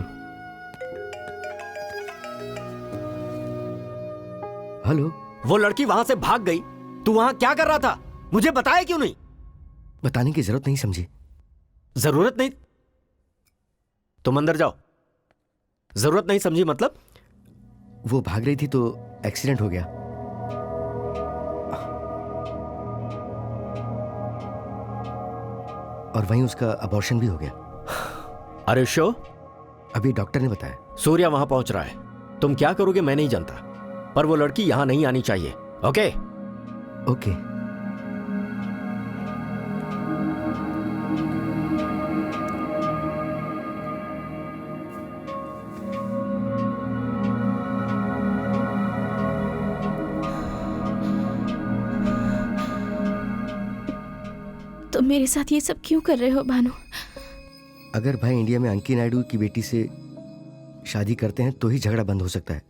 Hello. वो लड़की वहां से भाग गई, तू वहां क्या कर रहा था? मुझे बताया क्यों नहीं? बताने की जरूरत नहीं समझी। जरूरत नहीं? तुम अंदर जाओ। जरूरत नहीं समझी मतलब? वो भाग रही थी तो एक्सीडेंट हो गया। और वहीं उसका अबॉर्शन भी हो गया। अरे शो, अभी डॉक्टर ने बताया। सूर्या वहां पहुंच रहा है। तुम क्या करोगे मैं नहीं जानता, पर वो लड़की यहां नहीं आनी चाहिए। ओके? ओके। तुम मेरे साथ ये सब क्यों कर रहे हो भानु? अगर भाई इंडिया में अंकी नायडू की बेटी से शादी करते हैं तो ही झगड़ा बंद हो सकता है।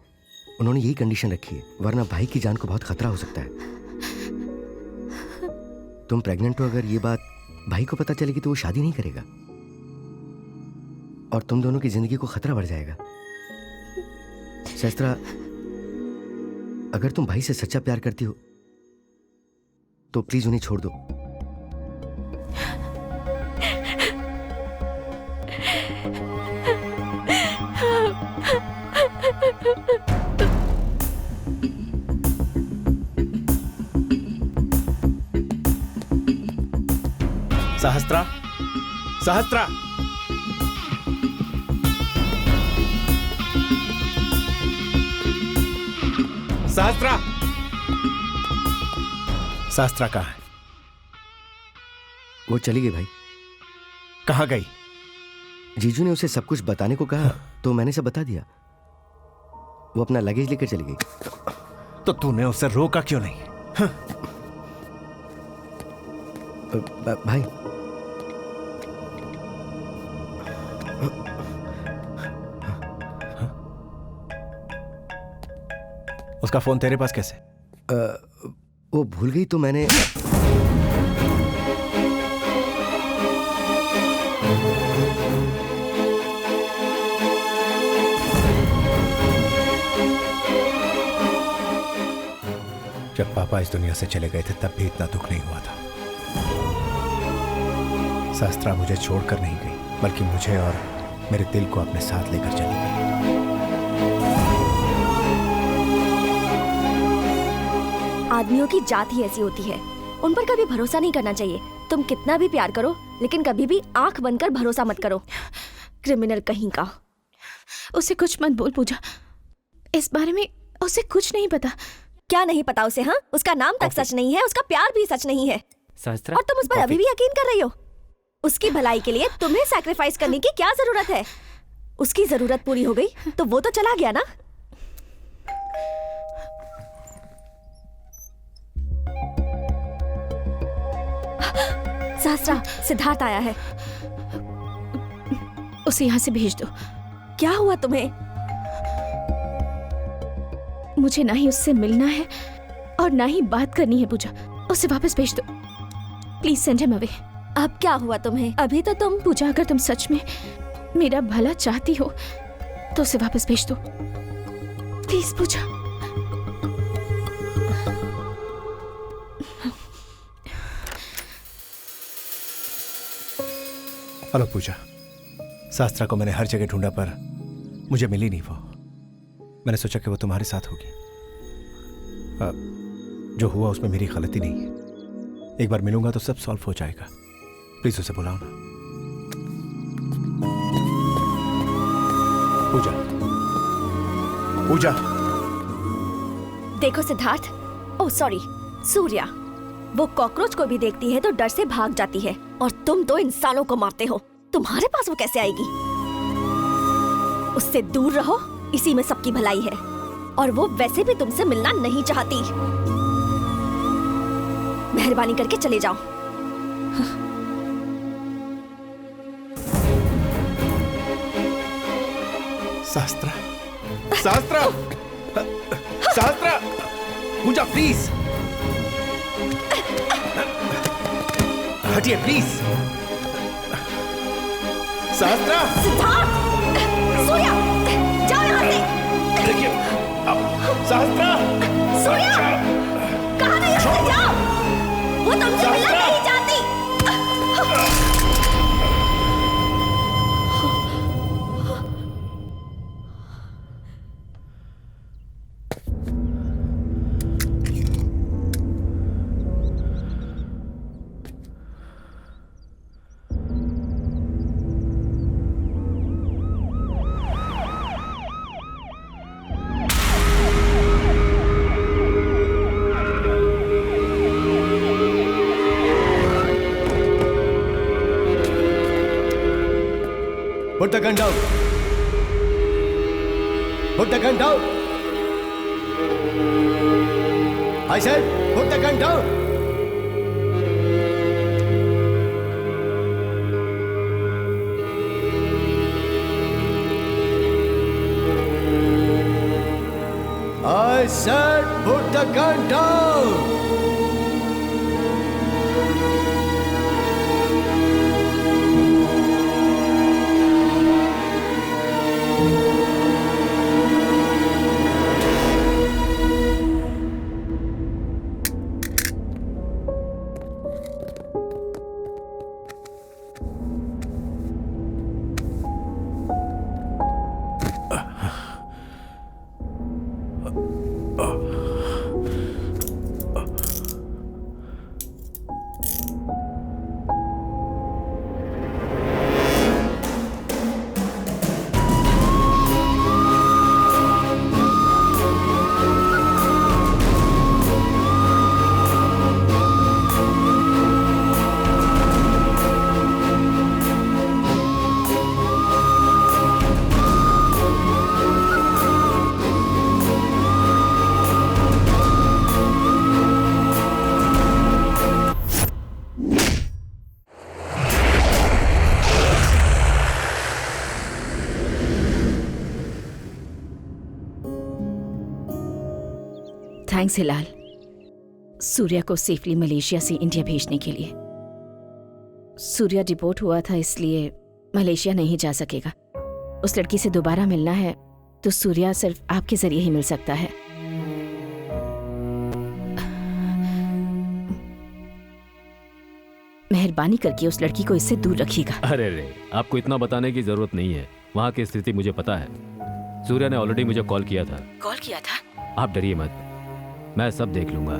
उन्होंने यही कंडीशन रखी है, वरना भाई की जान को बहुत खतरा हो सकता है। तुम प्रेग्नेंट हो, अगर ये बात भाई को पता चलेगी तो वो शादी नहीं करेगा और तुम दोनों की जिंदगी को खतरा बढ़ जाएगा। शस्त्रा, अगर तुम भाई से सच्चा प्यार करती हो तो प्लीज उन्हें छोड़ दो। सहस्त्रा, सहस्त्रा, सहस्त्रा। शास्त्रा कहाँ है? वो चली गई भाई। कहाँ गई? जीजू ने उसे सब कुछ बताने को कहा तो मैंने सब बता दिया। वो अपना लगेज लेकर चली गई। तो तूने उसे रोका क्यों नहीं? भाई, उसका फोन तेरे पास कैसे? वो भूल गई तो मैंने। जब पापा इस दुनिया से चले गए थे तब भी इतना दुख नहीं हुआ था। शास्त्रा मुझे छोड़कर नहीं गई, बल्कि मुझे और मेरे दिल को अपने साथ लेकर चली गई। आदमियों की जात ही ऐसी होती है, उन पर कभी भरोसा नहीं करना चाहिए। तुम कितना भी प्यार करो, लेकिन कभी भी आंख बंद कर भरोसा मत करो। क्रिमिनल कहीं का। उसे कुछ मत बोल पूजा, इस बारे में उसे कुछ नहीं पता। क्या नहीं पता उसे? हाँ, उसका नाम तक सच नहीं है, उसका प्यार भी सच नहीं है, शास्त्रा, और तुम उस पर अभी भी यकीन कर रही हो। उसकी भलाई के लिए तुम्हें सैक्रिफाइस करने की क्या जरूरत है? उसकी जरूरत पूरी हो गई तो वो तो चला गया ना। शास्त्रा, सिद्धार्थ आया है। उसे यहाँ से भेज दो। क्या हुआ तुम्हें? मुझे ना ही उससे मिलना है और ना ही बात करनी है पूजा। उसे वापस भेज दो प्लीज, सेंड हिम अवे। अब क्या हुआ तुम्हें? अभी तो तुम। पूजा, अगर तुम सच में मेरा भला चाहती हो तो उसे वापस भेज दो प्लीज पूजा। हेलो पूजा, शास्त्रा को मैंने हर जगह ढूंढा पर मुझे मिली नहीं वो। मैंने सोचा कि वो तुम्हारे साथ होगी। जो हुआ उसमें मेरी गलती नहीं है। एक बार मिलूंगा तो सब सॉल्व हो जाएगा। प्लीज उसे बुलाओ ना। पूजा, पूजा। देखो सिद्धार्थ, ओह सॉरी, सूर्या, वो कॉकरोच को भी देखती है तो डर से भाग जाती है, और तुम तो इंसानों को मारते हो। तुम्हारे पास वो कैसे आएगी? उससे दूर रहो, इसी में सबकी भलाई है। और वो वैसे भी तुमसे मिलना नहीं चाहती। मेहरबानी करके चले जाओ। शास्त्रा, शास्त्रा, शास्त्रा, पूजा प्लीज हटिए प्लीज। शास्त्रा, सिद्धार्थ, सूर्या, जाओ यहाँ से। देखिए, शास्त्रा, सूर्या, कहाँ गए? यहाँ से जाओ। वो तुमसे मिलना नहीं चाहती। Put the gun down. Put the gun down. I said, put the gun down. I said, put the gun down. Thanks Hilal, Surya को सेफली मलेशिया से इंडिया भेजने के लिए। सूर्या डिपोर्ट हुआ था इसलिए मलेशिया नहीं जा सकेगा। उस लड़की से दोबारा मिलना है तो सूर्या सिर्फ आपके जरिए ही मिल सकता है। मेहरबानी करके उस लड़की को इससे दूर रखिएगा। अरे रे, आपको इतना बताने की जरूरत नहीं है, वहाँ की स्थिति मुझे पता है। सूर्या ने ऑलरेडी मुझे कॉल किया था। कॉल किया था? आप डरिए मत, मैं सब देख लूंगा।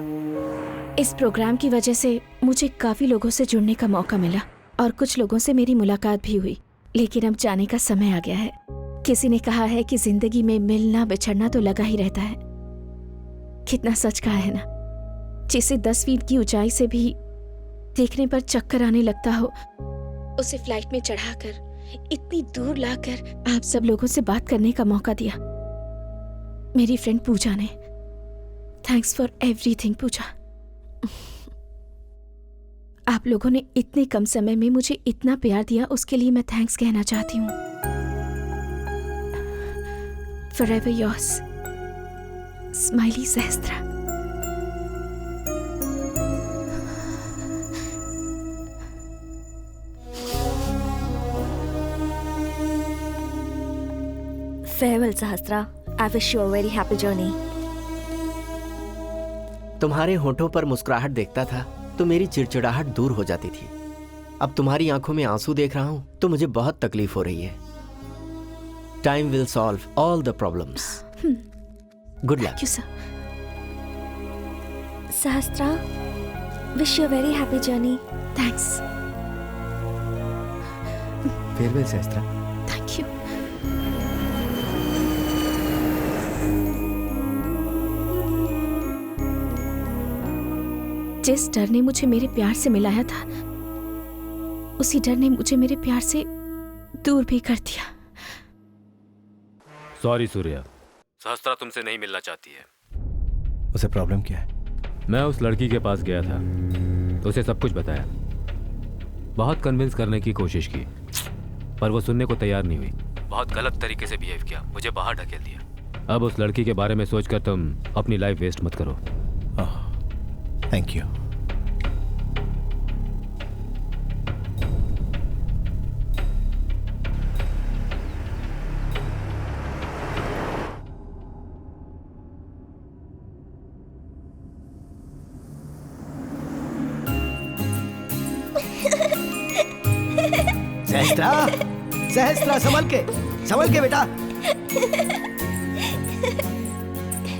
इस प्रोग्राम की वजह से मुझे काफी लोगों से जुड़ने का मौका मिला और कुछ लोगों से मेरी मुलाकात भी हुई, लेकिन अब जाने का समय आ गया है। किसी ने कहा है कि जिंदगी में मिलना बिछड़ना तो लगा ही रहता है। कितना सच कहा है ना। जिसे 10 फीट की ऊंचाई से भी देखने पर चक्कर आने लगता हो, उसे फ्लाइट में चढ़ाकर इतनी दूर लाकर आप सब लोगों से बात करने का मौका दिया। मेरी फ्रेंड पूजा ने। थैंक्स फॉर एवरीथिंग पूजा। आप लोगों ने इतने कम समय में मुझे इतना प्यार दिया, उसके लिए मैं थैंक्स कहना चाहती हूँ। Forever yours, Smiley सहस्त्रा। Farewell, Sahasra. I wish you a very happy journey. तुम्हारे होठों पर मुस्कुराहट देखता था तो मेरी चिड़चिड़ाहट दूर हो जाती थी। अब तुम्हारी आंखों में आंसू देख रहा हूं तो मुझे बहुत तकलीफ हो रही है। Time will solve all the problems. Good luck. Thank you, sir. Sahasra, wish you a very happy journey. Thanks. Farewell Sahastra. Thank you. जिस डर ने मुझे मेरे प्यार से मिलाया था, उसी डर ने मुझे मेरे प्यार से दूर भी कर दिया। सॉरी सूर्या, सहस्त्रा तुमसे नहीं मिलना चाहती है। उसे प्रॉब्लम क्या है? मैं उस लड़की के पास गया था, उसे सब कुछ बताया, बहुत कन्विंस करने की कोशिश की, पर वो सुनने को तैयार नहीं हुई। बहुत गलत तरीके से बिहेव किया, मुझे बाहर ढकेल दिया। अब उस लड़की के बारे में सोचकर तुम अपनी लाइफ वेस्ट मत करो। Thank you. सहस्त्रा, सहस्त्रा संभल के बेटा।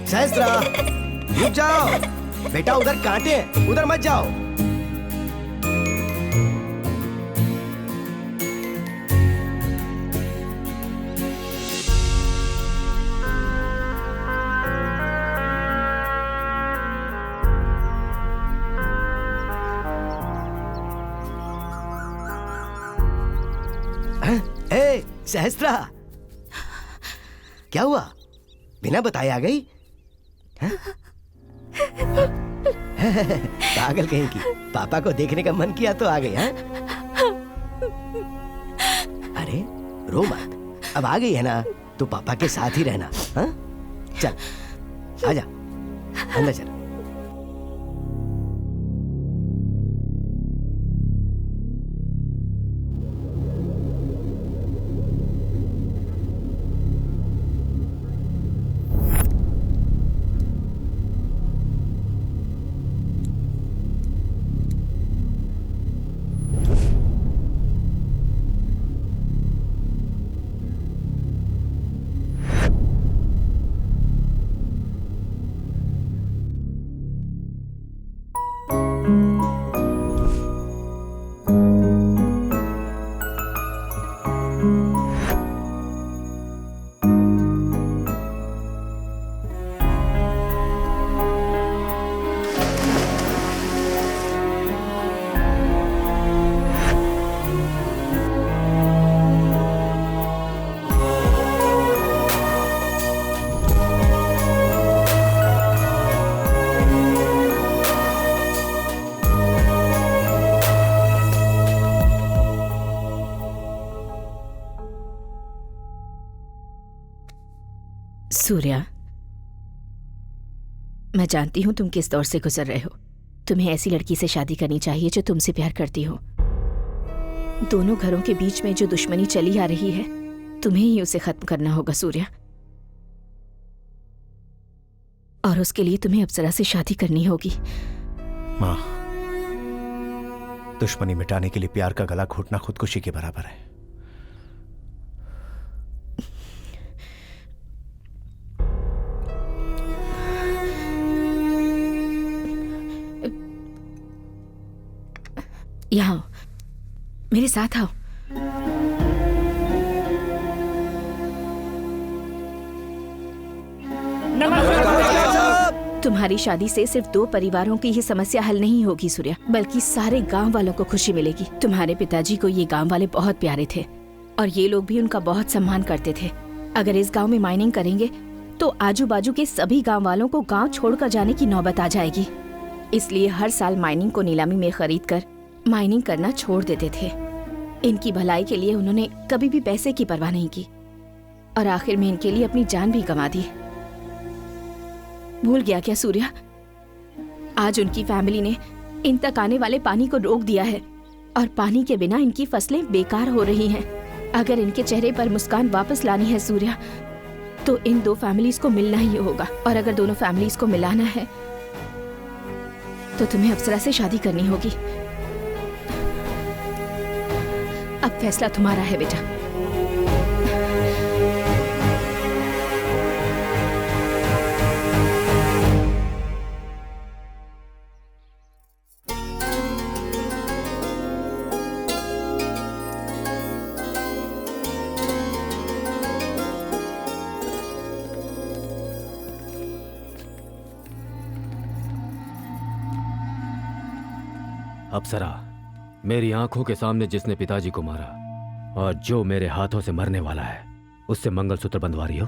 सहस्त्रा रुक जाओ बेटा, उधर कांटे हैं, उधर मत जाओ। ए, सहस्त्रा, क्या हुआ? बिना बताए आ गई? पागल कहीं की, पापा को देखने का मन किया तो आ गई। हैं? अरे रो मत, अब आ गई है ना तो पापा के साथ ही रहना। हाँ? चल आजा, अंदर चल। सूर्या, मैं जानती हूँ तुम किस दौर से गुजर रहे हो। तुम्हें ऐसी लड़की से शादी करनी चाहिए जो तुमसे प्यार करती हो। दोनों घरों के बीच में जो दुश्मनी चली आ रही है, तुम्हें ही उसे खत्म करना होगा सूर्या। और उसके लिए तुम्हें अप्सरा से शादी करनी होगी। माँ, दुश्मनी मिटाने के लिए प्यार का गला घोटना खुदकुशी के बराबर है। यहाँ आओ, मेरे साथ आओ। तुम्हारी शादी से सिर्फ 2 परिवारों की ही समस्या हल नहीं होगी सूर्या, बल्कि सारे गांव वालों को खुशी मिलेगी। तुम्हारे पिताजी को ये गांव वाले बहुत प्यारे थे और ये लोग भी उनका बहुत सम्मान करते थे। अगर इस गांव में माइनिंग करेंगे तो आजू बाजू के सभी गांव वालों को गांव छोड़कर जाने की नौबत आ जाएगी। इसलिए हर साल माइनिंग को नीलामी में खरीद कर माइनिंग करना छोड़ देते थे। इनकी भलाई के लिए उन्होंने कभी भी पैसे की परवाह नहीं की और आखिर में इनके लिए अपनी जान भी गंवा दी। भूल गया क्या सूर्या? आज उनकी फैमिली ने इन तक आने वाले पानी को रोक दिया है और पानी के बिना इनकी फसलें बेकार हो रही हैं। अगर इनके चेहरे पर मुस्कान वापस लानी है सूर्या, तो इन 2 फैमिलीज को मिलना ही होगा। और अगर दोनों फैमिलीज को मिलाना है तो तुम्हें अप्सरा से शादी करनी होगी। अब फैसला तुम्हारा है बेटा। अप्सरा, मेरी आंखों के सामने जिसने पिताजी को मारा और जो मेरे हाथों से मरने वाला है, उससे मंगलसूत्र बंधवा रही हो।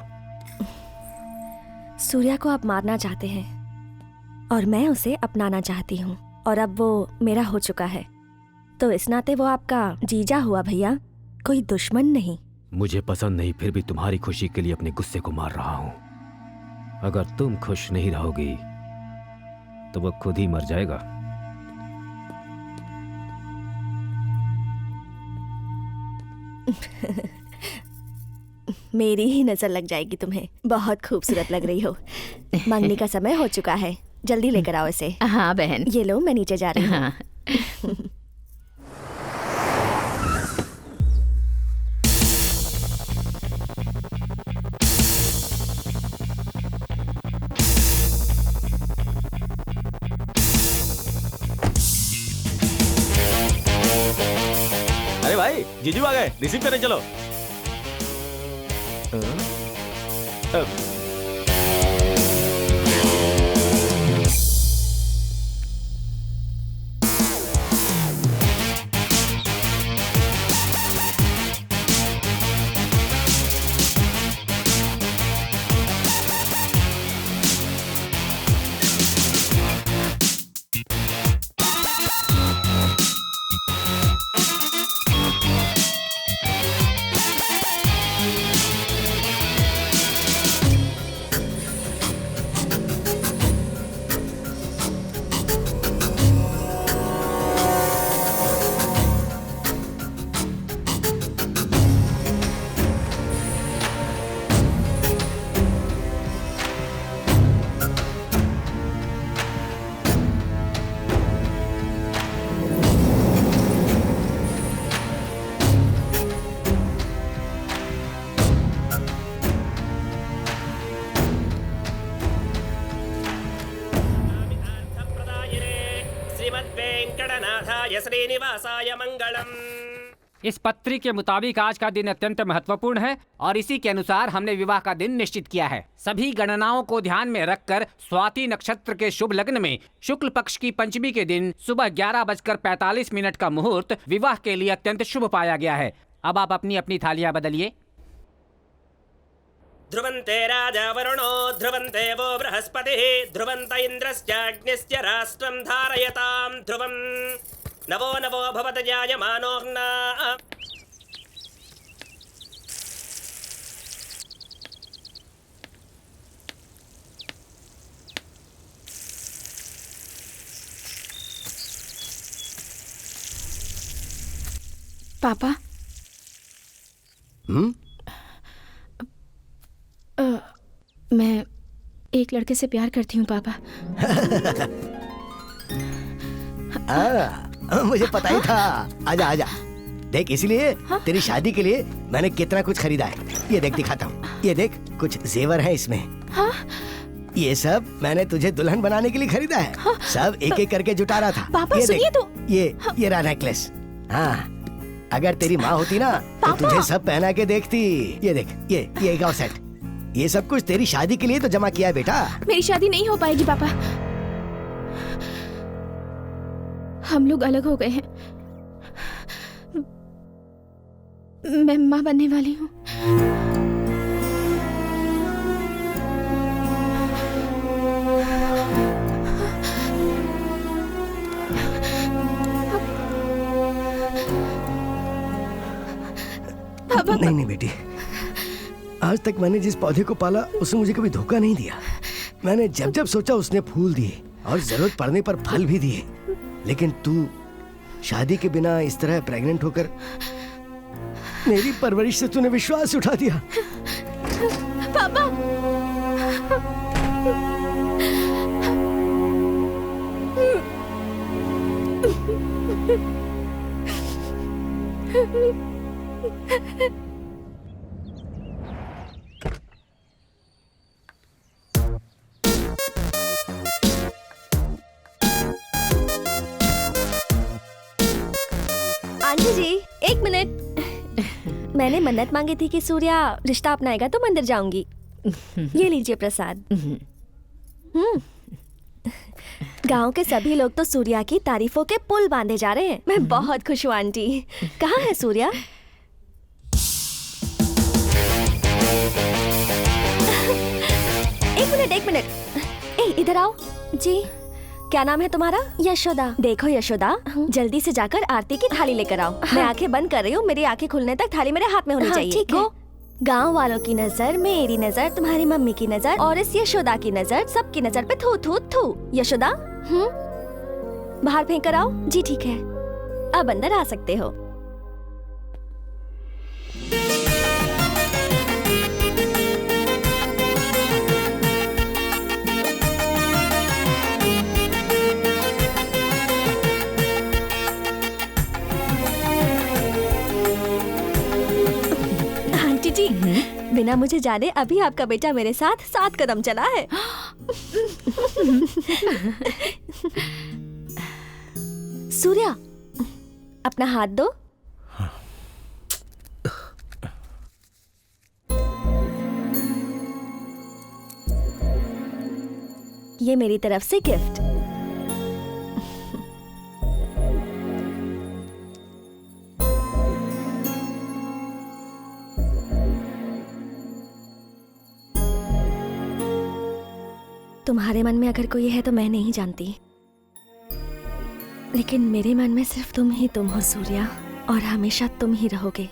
सूर्या को आप मारना चाहते हैं और मैं उसे अपनाना चाहती हूँ, और अब वो मेरा हो चुका है, तो इस नाते वो आपका जीजा हुआ भैया, कोई दुश्मन नहीं। मुझे पसंद नहीं, फिर भी तुम्हारी खुशी के लिए अपने गुस्से को मार रहा हूं। अगर तुम खुश नहीं रहोगी तो वो खुद ही मर जाएगा। मेरी ही नजर लग जाएगी तुम्हें। बहुत खूबसूरत लग रही हो। मंगनी का समय हो चुका है, जल्दी लेकर आओ इसे। हाँ बहन। ये लो, मैं नीचे जा रही हूँ। हाँ। अरे भाई, जीजू आ गए, रिसीव करने चलो। श्रीनिवासाय मंगलम। इस पत्री के मुताबिक आज का दिन अत्यंत महत्वपूर्ण है और इसी के अनुसार हमने विवाह का दिन निश्चित किया है। सभी गणनाओं को ध्यान में रखकर स्वाति नक्षत्र के शुभ लग्न में शुक्ल पक्ष की पंचमी के दिन सुबह 11:45 का मुहूर्त विवाह के लिए अत्यंत शुभ पाया गया है। अब आप अपनी अपनी थालियां बदलिए। ध्रुवन्ते राजा वरुणो ध्रुवन्ते वो बृहस्पतिः ध्रुवन्त इन्द्रश्चाग्निश्च राष्ट्रं धारयतां ध्रुवम् नवो नवो भवत जायमानोऽग्ना। पापा मैं एक लड़के से प्यार करती हूँ पापा। मुझे पता ही था। आजा आजा, देख इसीलिए तेरी शादी के लिए मैंने कितना कुछ खरीदा है। ये देख, दिखाता हूँ। ये देख, कुछ जेवर है इसमें। हाँ? ये सब मैंने तुझे दुल्हन बनाने के लिए खरीदा है। हाँ? सब एक एक करके जुटा रहा था। पापा सुनिए तो। ये रहा नेकलेस। हाँ, अगर तेरी माँ होती ना तो तुझे सब पहना के देखती। ये देख, ये एक और सेट। ये सब कुछ तेरी शादी के लिए तो जमा किया है बेटा। मेरी शादी नहीं हो पाएगी पापा। हम लोग अलग हो गए हैं। मैं माँ बनने वाली हूँ। नहीं बेटी, आज तक मैंने जिस पौधे को पाला उसने मुझे कभी धोखा नहीं दिया। मैंने जब जब सोचा उसने फूल दिए और जरूरत पड़ने पर फल भी दिए। लेकिन तू शादी के बिना इस तरह प्रेग्नेंट होकर मेरी परवरिश से तूने विश्वास उठा दिया। पापा आंटी जी, एक मिनट। मैंने मन्नत मांगी थी कि सूर्या रिश्ता अपनाएगा तो मंदिर जाऊंगी। ये लीजिए प्रसाद। गांव के सभी लोग तो सूर्या की तारीफों के पुल बांधे जा रहे हैं। मैं बहुत खुश हूँ आंटी। कहाँ है सूर्या? एक मिनट। ए, इधर आओ। जी, क्या नाम है तुम्हारा? यशोदा। देखो यशोदा, जल्दी से जाकर आरती की थाली लेकर आओ। मैं आंखें बंद कर रही हूँ, मेरी आंखें खुलने तक थाली मेरे हाथ में होनी चाहिए। ठीक है। गांव वालों की नजर, मेरी नजर, तुम्हारी मम्मी की नजर और इस यशोदा की नजर, सबकी नजर पे थू थू थू। यशोदा, बाहर फेंक कर आओ। जी ठीक है, अब अंदर आ सकते हो। जी, बिना मुझे जाने अभी आपका बेटा मेरे साथ 7 कदम चला है। सूर्या, अपना हाथ दो। ये मेरी तरफ से गिफ्ट। तुम्हारे मन में अगर कोई है तो मैं नहीं जानती, लेकिन मेरे मन में सिर्फ तुम ही तुम हो सूर्या, और हमेशा तुम ही रहोगे।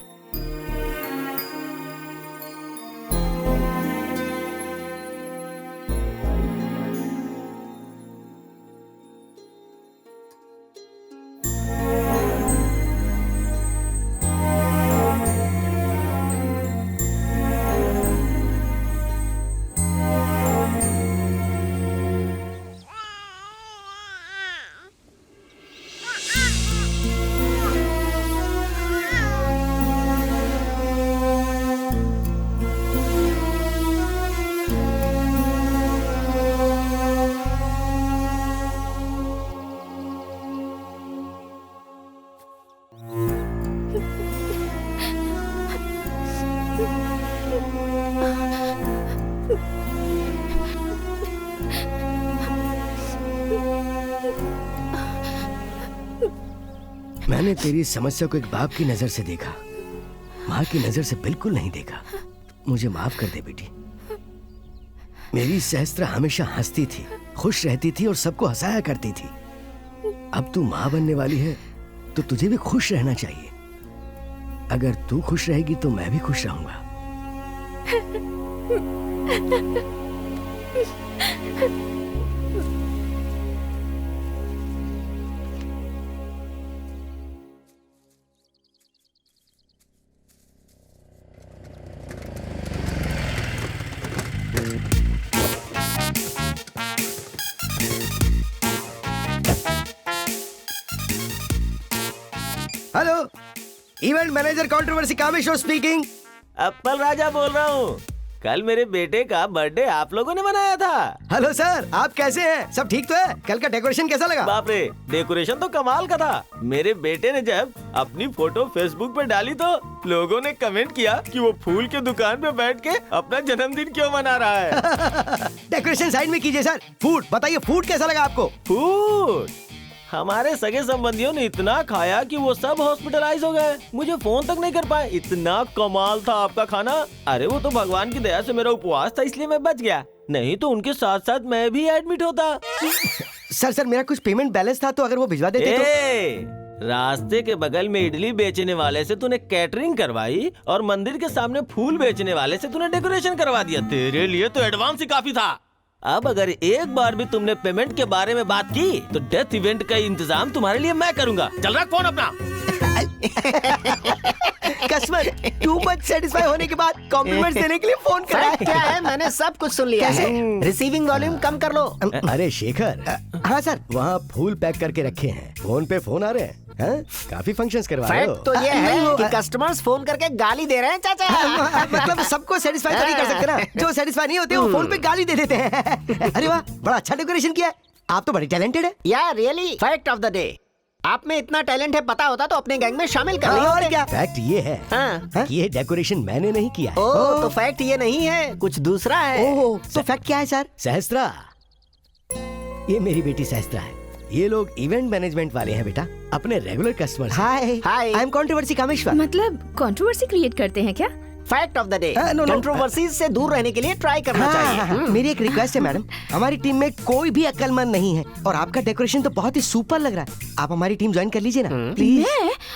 मैंने तेरी समस्या को एक बाप की नजर से देखा, माँ की नजर से बिल्कुल नहीं देखा। मुझे माफ कर दे बेटी। मेरी सहस्त्र हमेशा हंसती थी, खुश रहती थी और सबको हंसाया करती थी। अब तू माँ बनने वाली है तो तुझे भी खुश रहना चाहिए। अगर तू खुश रहेगी तो मैं भी खुश रहूंगा। Hello, event manager controversy Kameshwar speaking. Appal Raja बोल रहा हूँ। कल मेरे बेटे का बर्थडे आप लोगों ने मनाया था। हेलो सर, आप कैसे हैं? सब ठीक तो है? कल का डेकोरेशन कैसा लगा? बाप रे, डेकोरेशन तो कमाल का था। मेरे बेटे ने जब अपनी फोटो फेसबुक पे डाली तो लोगों ने कमेंट किया कि वो फूल के दुकान पे बैठ के अपना जन्मदिन क्यों मना रहा है। डेकोरेशन साइड में कीजिए सर। फूड बताइए, फूड कैसा लगा आपको? फूड, हमारे सगे संबंधियों ने इतना खाया कि वो सब हॉस्पिटलाइज हो गए। मुझे फोन तक नहीं कर पाए, इतना कमाल था आपका खाना। अरे वो तो भगवान की दया से मेरा उपवास था, इसलिए मैं बच गया, नहीं तो उनके साथ साथ मैं भी एडमिट होता। सर मेरा कुछ पेमेंट बैलेंस था, तो अगर वो भिजवा देते तो। रास्ते के बगल में इडली बेचने वाले से तूने कैटरिंग करवाई और मंदिर के सामने फूल बेचने वाले से तूने डेकोरेशन करवा दिया। तेरे लिए तो एडवांस ही काफी था। अब अगर एक बार भी तुमने पेमेंट के बारे में बात की तो डेथ इवेंट का इंतजाम तुम्हारे लिए मैं करूंगा। चल रख फोन अपना। कस्टमर टू मच सेटिस्फाई होने के बाद कॉम्प्लीमेंट देने के लिए फोन करा है। क्या है, मैंने सब कुछ सुन लिया है। रिसीविंग वॉल्यूम कम कर लो। अरे शेखर, हाँ सर, वहाँ फूल पैक करके रखे हैं, फोन पे फोन आ रहे हैं। काफी फंक्शंस करवा रहे हो। फैक्ट तो ये है कि कस्टमर्स फोन करके गाली दे रहे हैं चाचा। मतलब सबको सेटिस्फाई तो नहीं कर सकते ना, जो सेटिस्फाई नहीं होते वो फोन पे गाली दे देते हैं। अरे वाह, बड़ा अच्छा डेकोरेशन किया है, आप तो बड़ी टैलेंटेड है। यार really, fact of the day, आप में इतना टैलेंट है, पता होता तो अपने गैंग में शामिल कर लिया। और क्या? फैक्ट ये है कि ये डेकोरेशन मैंने नहीं किया है। ओह, तो फैक्ट ये नहीं है, कुछ दूसरा है। ओह, तो फैक्ट क्या है सर? सहस्त्रा, ये मेरी बेटी सहस्त्रा है। ये लोग इवेंट मैनेजमेंट वाले हैं बेटा, अपने regular customer. Hi I am controversy Kameshwar. मतलब कंट्रोवर्सी क्रिएट करते हैं क्या? Fact of the day, controversies से दूर रहने के लिए ट्राई करना चाहिए। मेरी एक रिक्वेस्ट है मैडम, हमारी टीम में कोई भी अक्लमंद नहीं है और आपका डेकोरेशन तो बहुत ही सुपर लग रहा है। आप हमारी टीम ज्वाइन कर लीजिए ना प्लीज।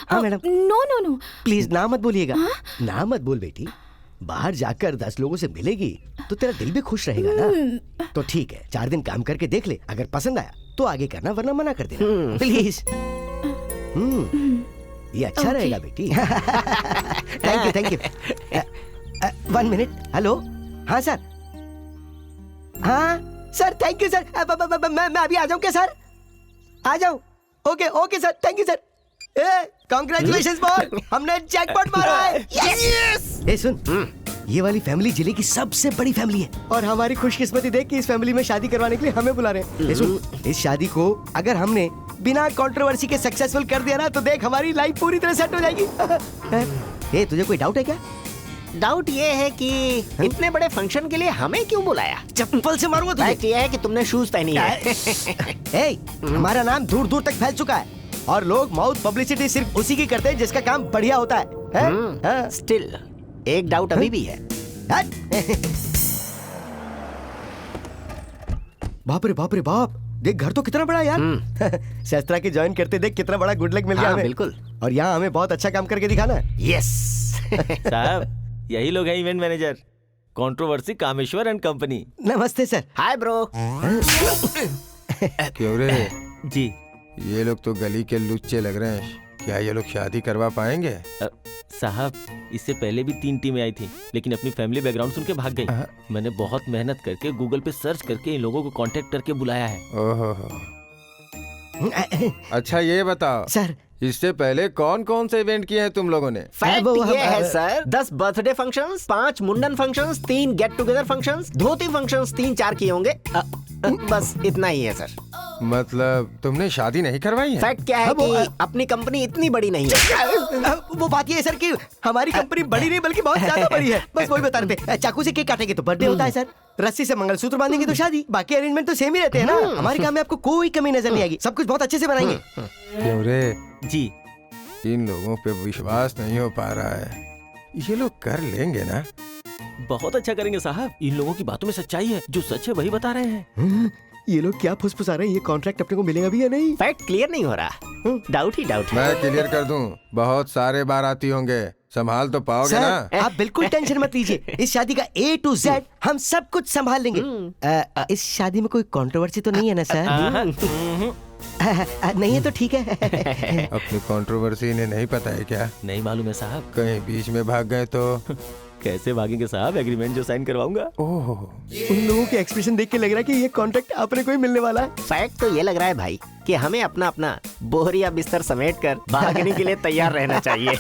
हाँ madam. No no no please, ना मत बोलिएगा। ना मत बोल बेटी, बाहर जाकर 10 लोगों से मिलेगी तो तेरा दिल भी खुश रहेगा ना। तो ठीक है, 4 दिन काम करके देख ले, अगर पसंद आया तो आगे करना, वरना मना कर देना प्लीज। ये अच्छा रहेगा बेटी। Thank you. 1 मिनट। हेलो, हाँ सर। हाँ सर, थैंक यू सर। मैं अभी आ जाऊँ क्या सर? आ जाऊँ? Okay sir, thank you sir. Congratulations boy, हमने जैकपॉट मारा है। यस। सुन, ये वाली फैमिली जिले की सबसे बड़ी फैमिली है और हमारी खुशकिस्मती देख के इस फैमिली में शादी करवाने के लिए हमें बुला रहे हैं। सुन, इस शादी को अगर हमने बिना कंट्रोवर्सी के सक्सेसफुल कर दिया ना, तो देख हमारी लाइफ पूरी तरह सेट हो जाएगी। तुझे कोई डाउट है क्या? डाउट ये है कि इतने बड़े फंक्शन के लिए हमें क्यों बुलाया? चप्पल से मारूंगा तुझे। फैक्ट ये है कि तुमने शूज पहनी है। हमारा नाम दूर दूर तक फैल चुका है और लोग माउथ पब्लिसिटी सिर्फ उसी की करते हैं जिसका काम बढ़िया होता है। स्टिल एक डाउट अभी भी है। बाप रे बाप, देख घर तो कितना बड़ा है यार। शस्त्रा के ज्वाइन करते देख कितना बड़ा गुड लक मिल गया हमें। बिल्कुल। और यहाँ हमें बहुत अच्छा काम करके दिखाना। यस। साहब, यही लोग हैं event manager, controversy Kameshwar and company. नमस्ते सर। Hi bro. क्यों रे जी, ये लोग तो गली के लुच्चे लग रहे हैं, क्या ये लोग शादी करवा पाएंगे? साहब, इससे पहले भी 3 टीमें आई थी, लेकिन अपनी फैमिली बैकग्राउंड सुन के भाग गई। मैंने बहुत मेहनत करके गूगल पे सर्च करके इन लोगों को कांटेक्ट करके बुलाया है। ओहो। अच्छा ये बताओ सर, इससे पहले कौन कौन से इवेंट किए हैं तुम लोगों ने? फैक्ट ये है सर, 10 बर्थडे फंक्शंस, 5 मुंडन फंक्शंस, 3 गेट टुगेदर फंक्शंस, धोती फंक्शंस 3-4 किए होंगे। बस इतना ही है सर। मतलब तुमने शादी नहीं करवाई है? फैक्ट क्या है कि अपनी कंपनी इतनी बड़ी नहीं है। वो बात ये है सर कि हमारी कंपनी बड़ी नहीं बल्कि बहुत ज्यादा बड़ी है। बस वही बता रहे थे। चाकू से केक काटेंगे तो बर्थडे होता है सर, रस्सी से मंगलसूत्र बांधेंगे तो शादी, बाकी अरेंजमेंट तो सेम ही रहते हैं ना। हमारे काम में आपको कोई कमी नजर नहीं आएगी, सब कुछ बहुत अच्छे से बनाएंगे। क्यों रे जी, इन लोगों पे विश्वास नहीं हो पा रहा है, ये लोग कर लेंगे ना? बहुत अच्छा करेंगे साहब, इन लोगों की बातों में सच्चाई है, जो सच है वही बता रहे हैं। ये लोग क्या फुसफुसा रहे हैं? ये कॉन्ट्रैक्ट अपने को मिलेगा भी या नहीं? फैक्ट क्लियर नहीं हो रहा, डाउट ही डाउट। मैं क्लियर कर दूं, बहुत सारे बाराती होंगे, संभाल तो पाओगे सर, ना? आप बिल्कुल टेंशन मत लीजिए, इस शादी का A to Z हम सब कुछ संभाल लेंगे। इस शादी में कोई कंट्रोवर्सी तो नहीं है ना सर? नहीं है तो ठीक है। अपनी कंट्रोवर्सी इन्हें नहीं पता है क्या? नहीं मालूम है साहब। कहीं बीच में भाग गए तो कैसे भागेंगे साहब, एग्रीमेंट जो साइन करवाऊंगा। ओह, उन लोगों के एक्सप्रेशन देख के लग रहा है कि ये कॉन्ट्रैक्ट अपने को ही मिलने वाला है। फैक्ट तो ये लग रहा है भाई कि हमें अपना अपना बोरिया बिस्तर समेट कर भागने के लिए तैयार रहना चाहिए।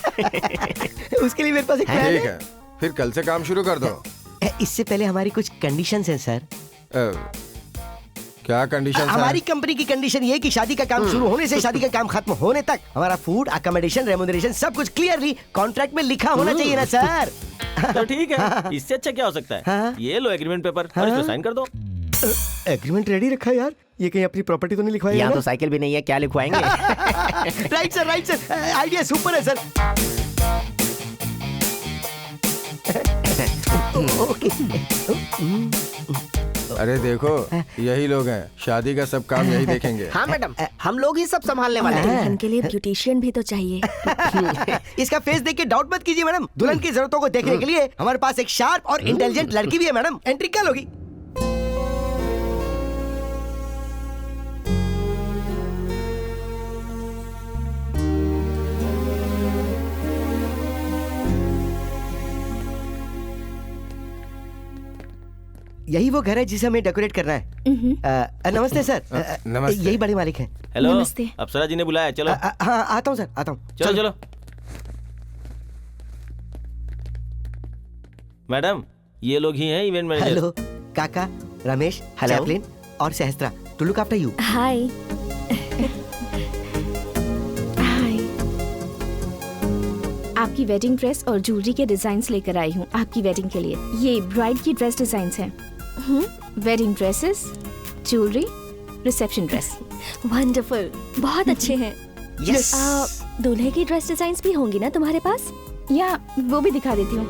उसके लिए मेरे पास एक प्लान ठीक है, फिर कल से काम शुरू कर दो। इससे पहले हमारी कुछ कंडीशंस हैं सर। क्या कंडीशन? हमारी कंपनी की कंडीशन ये है कि शादी का काम शुरू होने से शादी का काम खत्म होने तक हमारा फूड, अकोमोडेशन, रेम्यूनरेशन सब कुछ क्लियरली कॉन्ट्रैक्ट में लिखा होना चाहिए ना सर। तो ठीक है, इससे अच्छा क्या हो सकता है? हाँ। ये लो एग्रीमेंट पेपर और इसमें साइन कर दो। एग्रीमेंट रेडी रखा है यार, ये कहीं अपनी प्रॉपर्टी तो नहीं लिखवाएगा? यहाँ तो साइकिल भी नहीं है, क्या लिखवाएंगे? Right sir, right sir, idea super है सर। अरे देखो, यही लोग हैं, शादी का सब काम यही देखेंगे। हाँ मैडम, हम लोग ही सब संभालने वाले हैं। दुल्हन के लिए ब्यूटिशियन भी तो चाहिए। इसका फेस देख के डाउट मत कीजिए मैडम, दुल्हन की जरूरतों को देखने के लिए हमारे पास एक शार्प और इंटेलिजेंट लड़की भी है मैडम। एंट्री कल होगी। यही वो घर है जिसे हमें डेकोरेट करना है। नमस्ते सर। नमस्ते। यही बड़े मालिक हैं। हेलो, नमस्ते। अप्सरा जी ने बुलाया, चलो। हाँ आता हूँ सर, आता हूँ। चलो चलो। मैडम, ये लोग ही हैं इवेंट मैनेजर। हेलो काका, रमेश, चैपलिन और सहस्त्रा, टू लुक आफ्टर यू। हाय। हाय। आपकी वेडिंग ड्रेस और ज्वेलरी के डिजाइन्स लेकर आई हूँ आपकी वेडिंग के लिए। ये ब्राइड की ड्रेस डिजाइन्स हैं। Wedding dresses, jewellery, reception dress. Wonderful, बहुत अच्छे हैं। यस। दूल्हे की ड्रेस डिजाइन्स भी होंगी ना तुम्हारे पास? या वो भी दिखा देती हूँ।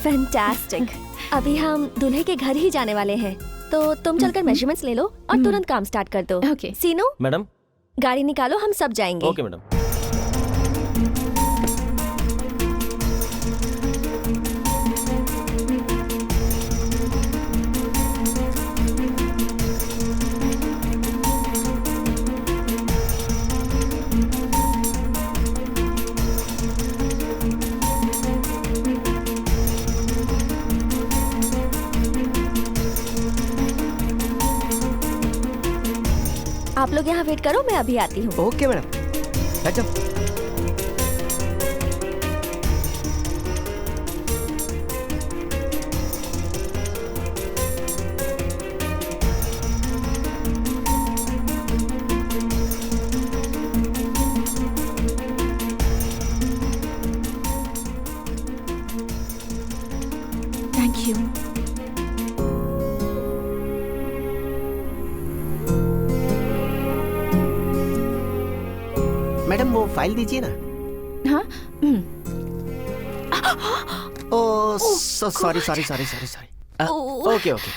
फैंटास्टिक। अभी हम दूल्हे के घर ही जाने वाले हैं, तो तुम चलकर मेजरमेंट्स ले लो और तुरंत काम स्टार्ट कर दो। ओके। सीनू, मैडम। गाड़ी निकालो, हम सब जाएंगे। Okay madam. आप लोग यहाँ वेट करो, मैं अभी आती हूँ। ओके मैडम, बैठ जाओ। Thank you. मैडम वो फाइल दीजिए ना। हाँ। Oh sorry sorry sorry sorry sorry. Okay okay,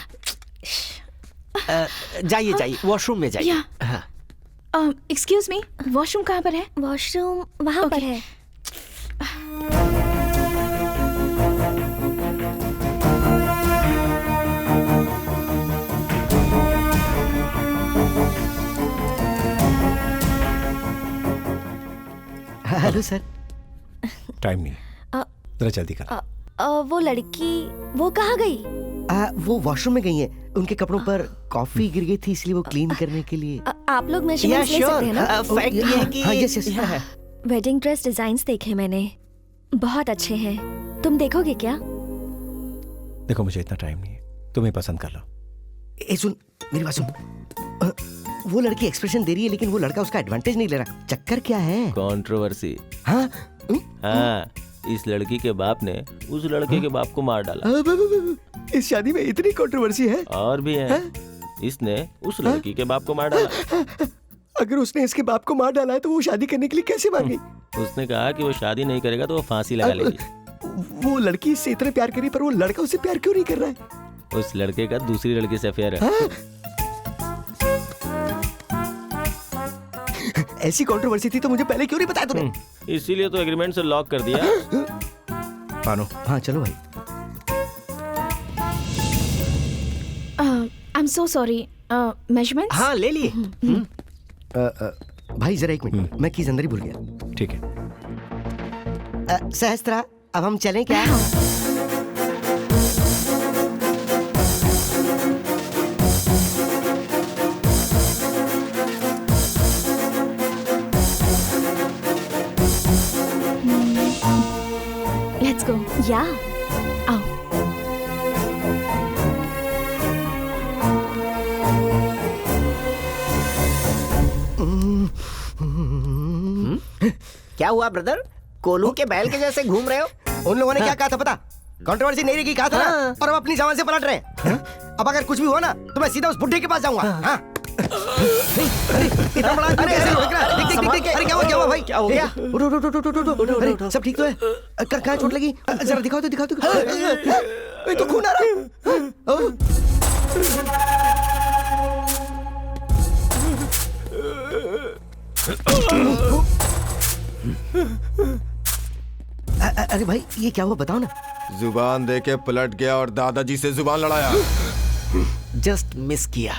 जाइए जाइए, वॉशरूम में जाइए। हाँ। एक्सक्यूज मी, वॉशरूम कहाँ पर है? वॉशरूम वहाँ पर है। Hello sir. टाइम नहीं, जरा जल्दी कर। वो लड़की वो कहाँ गई? वो वॉशरूम में गई है, उनके कपड़ों पर कॉफी गिर गई थी इसलिए वो क्लीन करने के लिए। आप लोग मेजरमेंट्स ले सकते हैं ना? फैक्ट ये है कि हाँ, yes yes. Wedding dress designs देखे मैंने, बहुत अच्छे हैं। तुम देखोगे क्या? देखो मुझे इतना टाइम नहीं है, तुम्हें पसंद कर लो। ए सुन, मेरी बात सुन। वो लड़की एक्सप्रेशन दे रही है लेकिन वो लड़का उसका एडवांटेज नहीं ले रहा। चक्कर क्या है? कंट्रोवर्सी। हाँ हाँ, इस लड़की के बाप ने उस लड़के के बाप को मार डाला। इस शादी में इतनी कंट्रोवर्सी है? और भी है। इसने उस लड़की के बाप को मार डाला। अगर उसने इसके बाप को मार डाला है तो वो शादी करने के लिए कैसे मान गई? उसने कहा कि वो शादी नहीं करेगा तो वो फांसी लगा लेगी। वो लड़की इससे इतना प्यार करी पर वो लड़का उससे प्यार क्यों नहीं कर रहा है? उस लड़के का दूसरी लड़की से अफेयर है। ऐसी कंट्रोवर्सी थी तो मुझे पहले क्यों नहीं बताया तूने? इसीलिए तो एग्रीमेंट से लॉक कर दिया। मानो। हाँ चलो भाई। I am so sorry. Measurements? हाँ ले लिए। भाई जरा एक मिनट, मैं कीज अंदर ही भूल गया। ठीक है। सहस्त्रा, अब हम चलें क्या? Let's go. या आओ। क्या हुआ ब्रदर? कोलू के बैल के जैसे घूम रहे हो? उन लोगों ने क्या कहा था पता? कंट्रोवर्सी नहीं रहेगी कहा था ना? और अब अपनी जबान से पलट रहे हैं। अब अगर कुछ भी हुआ ना तो मैं सीधा उस बुढ़े के पास जाऊंगा। हाँ? इतना बड़ा आदमी कैसे लग रहा है? देख देख देख, अरे क्या हुआ भाई? क्या हो गया? उठो उठो उठो उठो उठो। अरे सब ठीक तो है? कहाँ चोट लगी? जरा दिखाओ तो दिखाओ तो। ये तो खून आ रहा है। अरे भाई ये क्या हुआ बताओ ना। जुबान दे के पलट गया और दादाजी से जुबान लड़ाया। जस्ट मिस किया।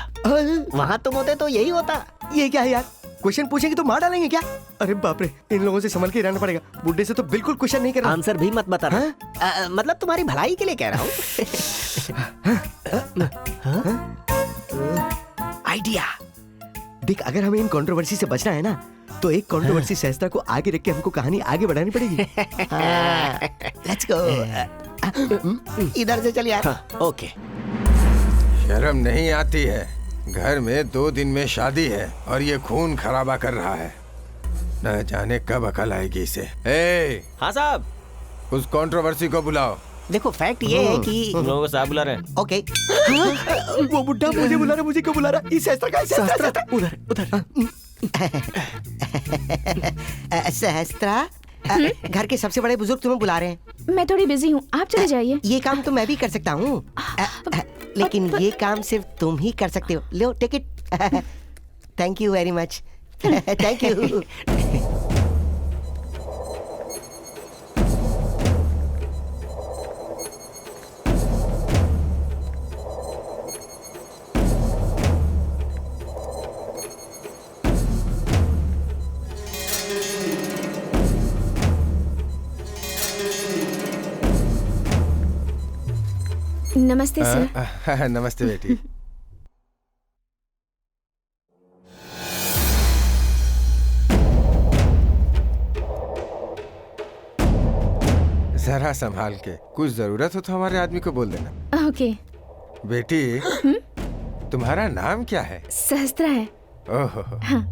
वहाँ तुम होते तो यही होता। ये क्या है यार? क्वेश्चन पूछेंगे तो मार डालेंगे क्या? अरे बाप रे, इन लोगों से संभल के रहना पड़ेगा। बुड्ढे से तो बिल्कुल क्वेश्चन नहीं करना। आंसर भी मत बता। मतलब तुम्हारी भलाई के लिए कह रहा हूँ। आइडिया देख, अगर हमें इन कंट्रोवर्सी से बचना है ना तो एक कंट्रोवर्सी सहस्त्रा को आगे रख के हमको कहानी आगे बढ़ानी पड़ेगी। Let's go. इधर से चल यार। ओके। शर्म नहीं आती है? घर में 2 दिन में शादी है और ये खून खराबा कर रहा है। न जाने कब अकल आएगी इसे। हाँ साहब। उस कंट्रोवर्सी को बुलाओ। देखो फैक्ट ये है कि तुम लोगों को साहब बुला रहे हैं। ओके। वो बुड्ढा मुझे बुला रहा, मुझे क्यों बुला रहा? इस सहस्त्रा का सहस्त्रा उधर उधर। सहस्त्रा, घर के सबसे बड़े बुजुर्ग तुम्हें बुला रहे हैं। मैं थोड़ी बिजी हूँ, आप चले जाइए। ये काम तो मैं भी कर सकता हूँ, लेकिन ये काम सिर्फ तुम ही कर सकते हो। लो take it. Thank you very much. Thank you. नमस्ते सर। नमस्ते बेटी। जरा संभाल के, कुछ जरूरत हो तो हमारे आदमी को बोल देना। ओके। बेटी तुम्हारा नाम क्या है? सहस्त्रा है। ओहो। हाँ।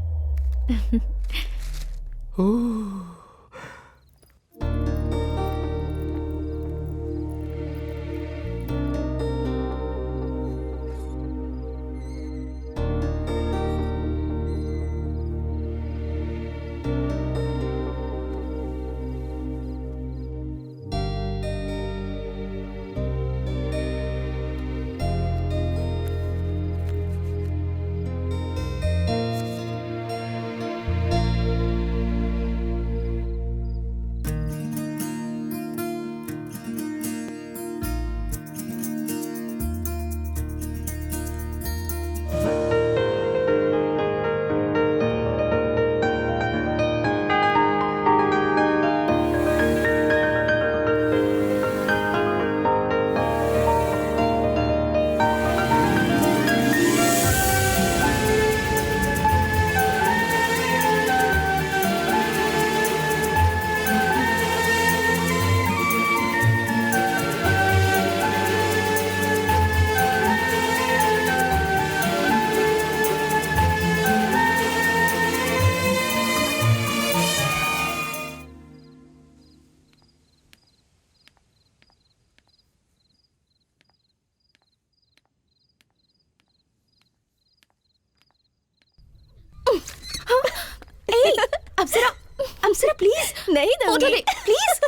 अप्सरा प्लीज। नहीं दूंगी। प्लीज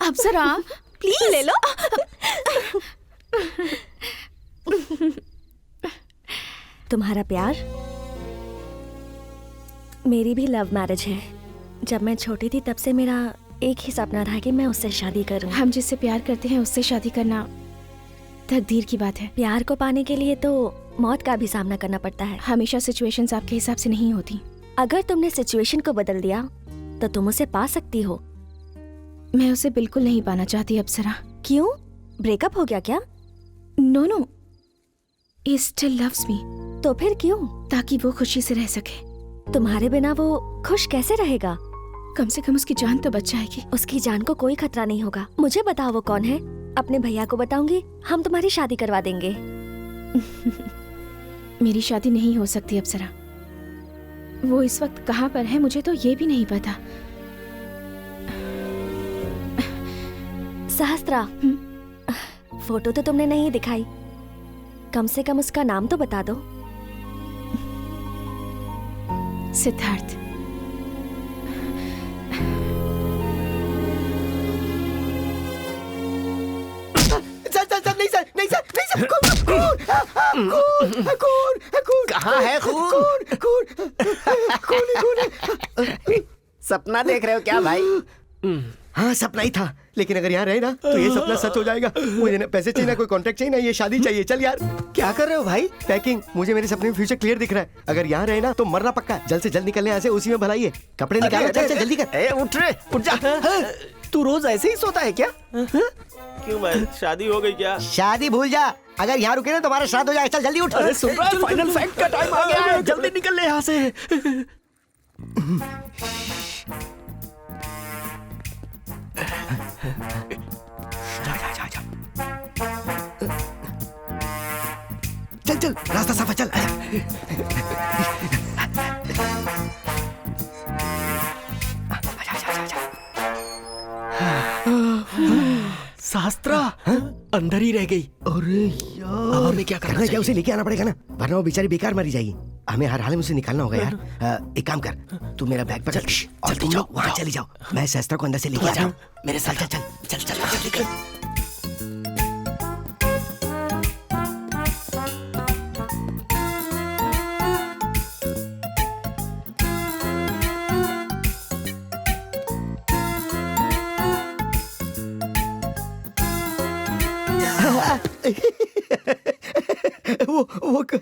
अप्सरा प्लीज ले लो। तुम्हारा प्यार मेरी भी लव मैरिज है। जब मैं छोटी थी तब से मेरा एक ही सपना था कि मैं उससे शादी करूं। हम जिससे प्यार करते हैं उससे शादी करना तकदीर की बात है। प्यार को पाने के लिए तो मौत का भी सामना करना पड़ता है। हमेशा सिचुएशंस आपके हिसाब से नहीं होती। अगर तुमने सिचुएशन को बदल दिया तो तुम उसे पा सकती हो, मैं उसे बिल्कुल नहीं पाना चाहती अप्सरा। क्यों? ब्रेकअप हो गया क्या? No no, he still loves me। तो फिर क्यों? ताकि वो खुशी से रह सके। तुम्हारे बिना वो खुश कैसे रहेगा? कम से कम उसकी जान तो बच जाएगी। उसकी जान को कोई खतरा नहीं होगा। मुझे बताओ वो कौन है? अपने भैया को बताऊंगी, हम तुम्हारी शादी करवा देंगे। मेरी शादी नहीं हो सकती अप्सरा। वो इस वक्त कहाँ पर है मुझे तो ये भी नहीं पता। सहस्त्रा, फोटो तो तुमने नहीं दिखाई, कम से कम उसका नाम तो बता दो। सिद्धार्थ। कहाँ है खून? सपना देख रहे हो क्या भाई? हाँ सपना ही था, लेकिन अगर यहाँ रहे ना तो ये सपना सच हो जाएगा। मुझे ना पैसे चाहिए, ना कोई कॉन्ट्रैक्ट चाहिए, ना ये शादी चाहिए। चल यार। क्या कर रहे हो भाई? पैकिंग। मुझे मेरे सपने में फ्यूचर क्लियर दिख रहा है। अगर यहाँ रहे ना तो मरना पक्का। जल्द से जल्द निकलने यहाँ से, उसी में भलाई है। कपड़े निकाल, चल चल जल्दी कर। उठ रे, उठ जा। तू रोज ऐसे ही सोता है क्या? क्यों भाई, शादी हो गई क्या? शादी भूल जा, अगर यहाँ रुके ना तो हमारा श्राद्ध हो जाए। चल जल्दी उठ। अरे सुन रहा है, फाइनल फैक्ट का टाइम आ गया है, जल्दी निकल ले यहाँ से। चल चल, रास्ता साफ है, चल। शास्त्रा अंदर ही रह गई। अरे यार, अब हमें क्या करना क्या? चाहिए? उसे लेके आना पड़ेगा ना, वरना वो बेचारी बेकार मरी जाएगी। हमें हर हाल में उसे निकालना होगा यार। एक काम कर, तू मेरा बैग पकड़ और तुम लोग वहाँ चले जाओ। मैं सहस्त्रा को अंदर से लेके आ जाऊँ। मेरे साथ चल चल चल चल जल्दी कर।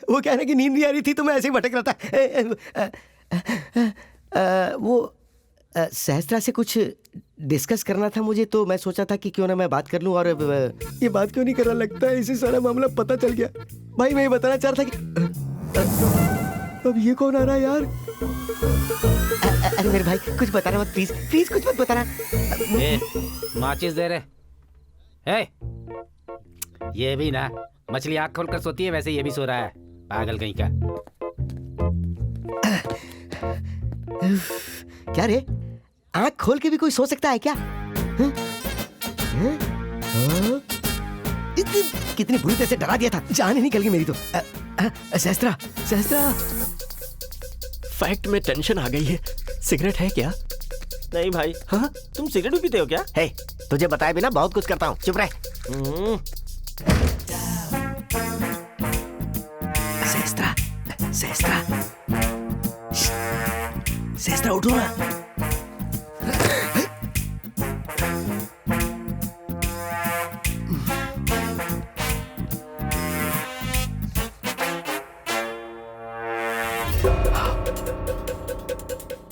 वो क्या ना कि नींद नहीं आ रही थी तो मैं ऐसे ही भटक रहा था। वो सहस्त्रा से कुछ डिस्कस करना था मुझे, तो मैं सोचा था कि क्यों ना मैं बात कर लूं। और ये बात क्यों नहीं कर रहा, लगता है इसे सारा मामला पता चल गया। भाई मैं ये बताना चाह रहा था कि अब ये कौन आ रहा है यार? अरे मेरे भाई कुछ बताना मत, प्लीज प्लीज कुछ मत बताना। माचिस दे रहे। ए, ये भी ना मछली आँख खोलकर सोती है, वैसे ये भी सो रहा है, पागल कहीं का। क्या रे, आँख खोल के भी कोई सो सकता है क्या? कितनी बुरी तरह से डरा दिया था, जान ही निकल गई मेरी तो। सहस्त्रा, सहस्त्रा। फैक्ट में टेंशन आ गई है। सिगरेट है क्या? नहीं भाई। हाँ, तुम सिगरेट भी पीते हो क्या? हे, तुझे बताए बिना बहुत कुछ करता हूँ, चुप रह। सहस्त्रा, सहस्त्रा, सहस्त्रा उठो ना।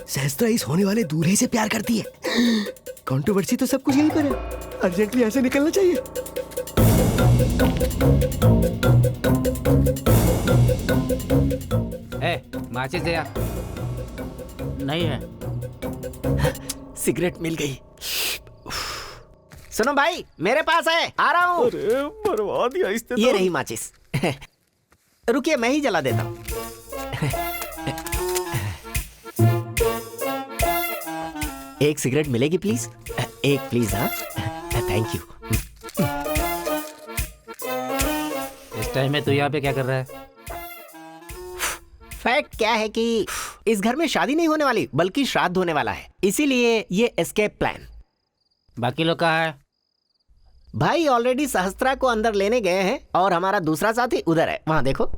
सहस्त्रा इस होने वाले दूल्हे से प्यार करती है। कंट्रोवर्सी तो सब कुछ यहीं पर है, अर्जेंटली ऐसे निकलना चाहिए। ए, माचिस दे यार। नहीं है। सिगरेट मिल गई। सुनो भाई, मेरे पास है, आ रहा हूँ। अरे बर्बाद ही आहिस्ते तो। ये रही माचिस। रुकिए, मैं ही जला देता हूँ। एक सिगरेट मिलेगी प्लीज? एक प्लीज। हाँ, थैंक यू। इस टाइम में तू यहाँ पे क्या कर रहा है? फैक्ट क्या है कि इस घर में शादी नहीं होने वाली, बल्कि श्राद्ध होने वाला है, इसीलिए ये एस्केप प्लान। बाकी लोग कहाँ है? भाई ऑलरेडी सहस्त्रा को अंदर लेने गए हैं और हमारा दूसरा साथी उधर है, वहां देखो।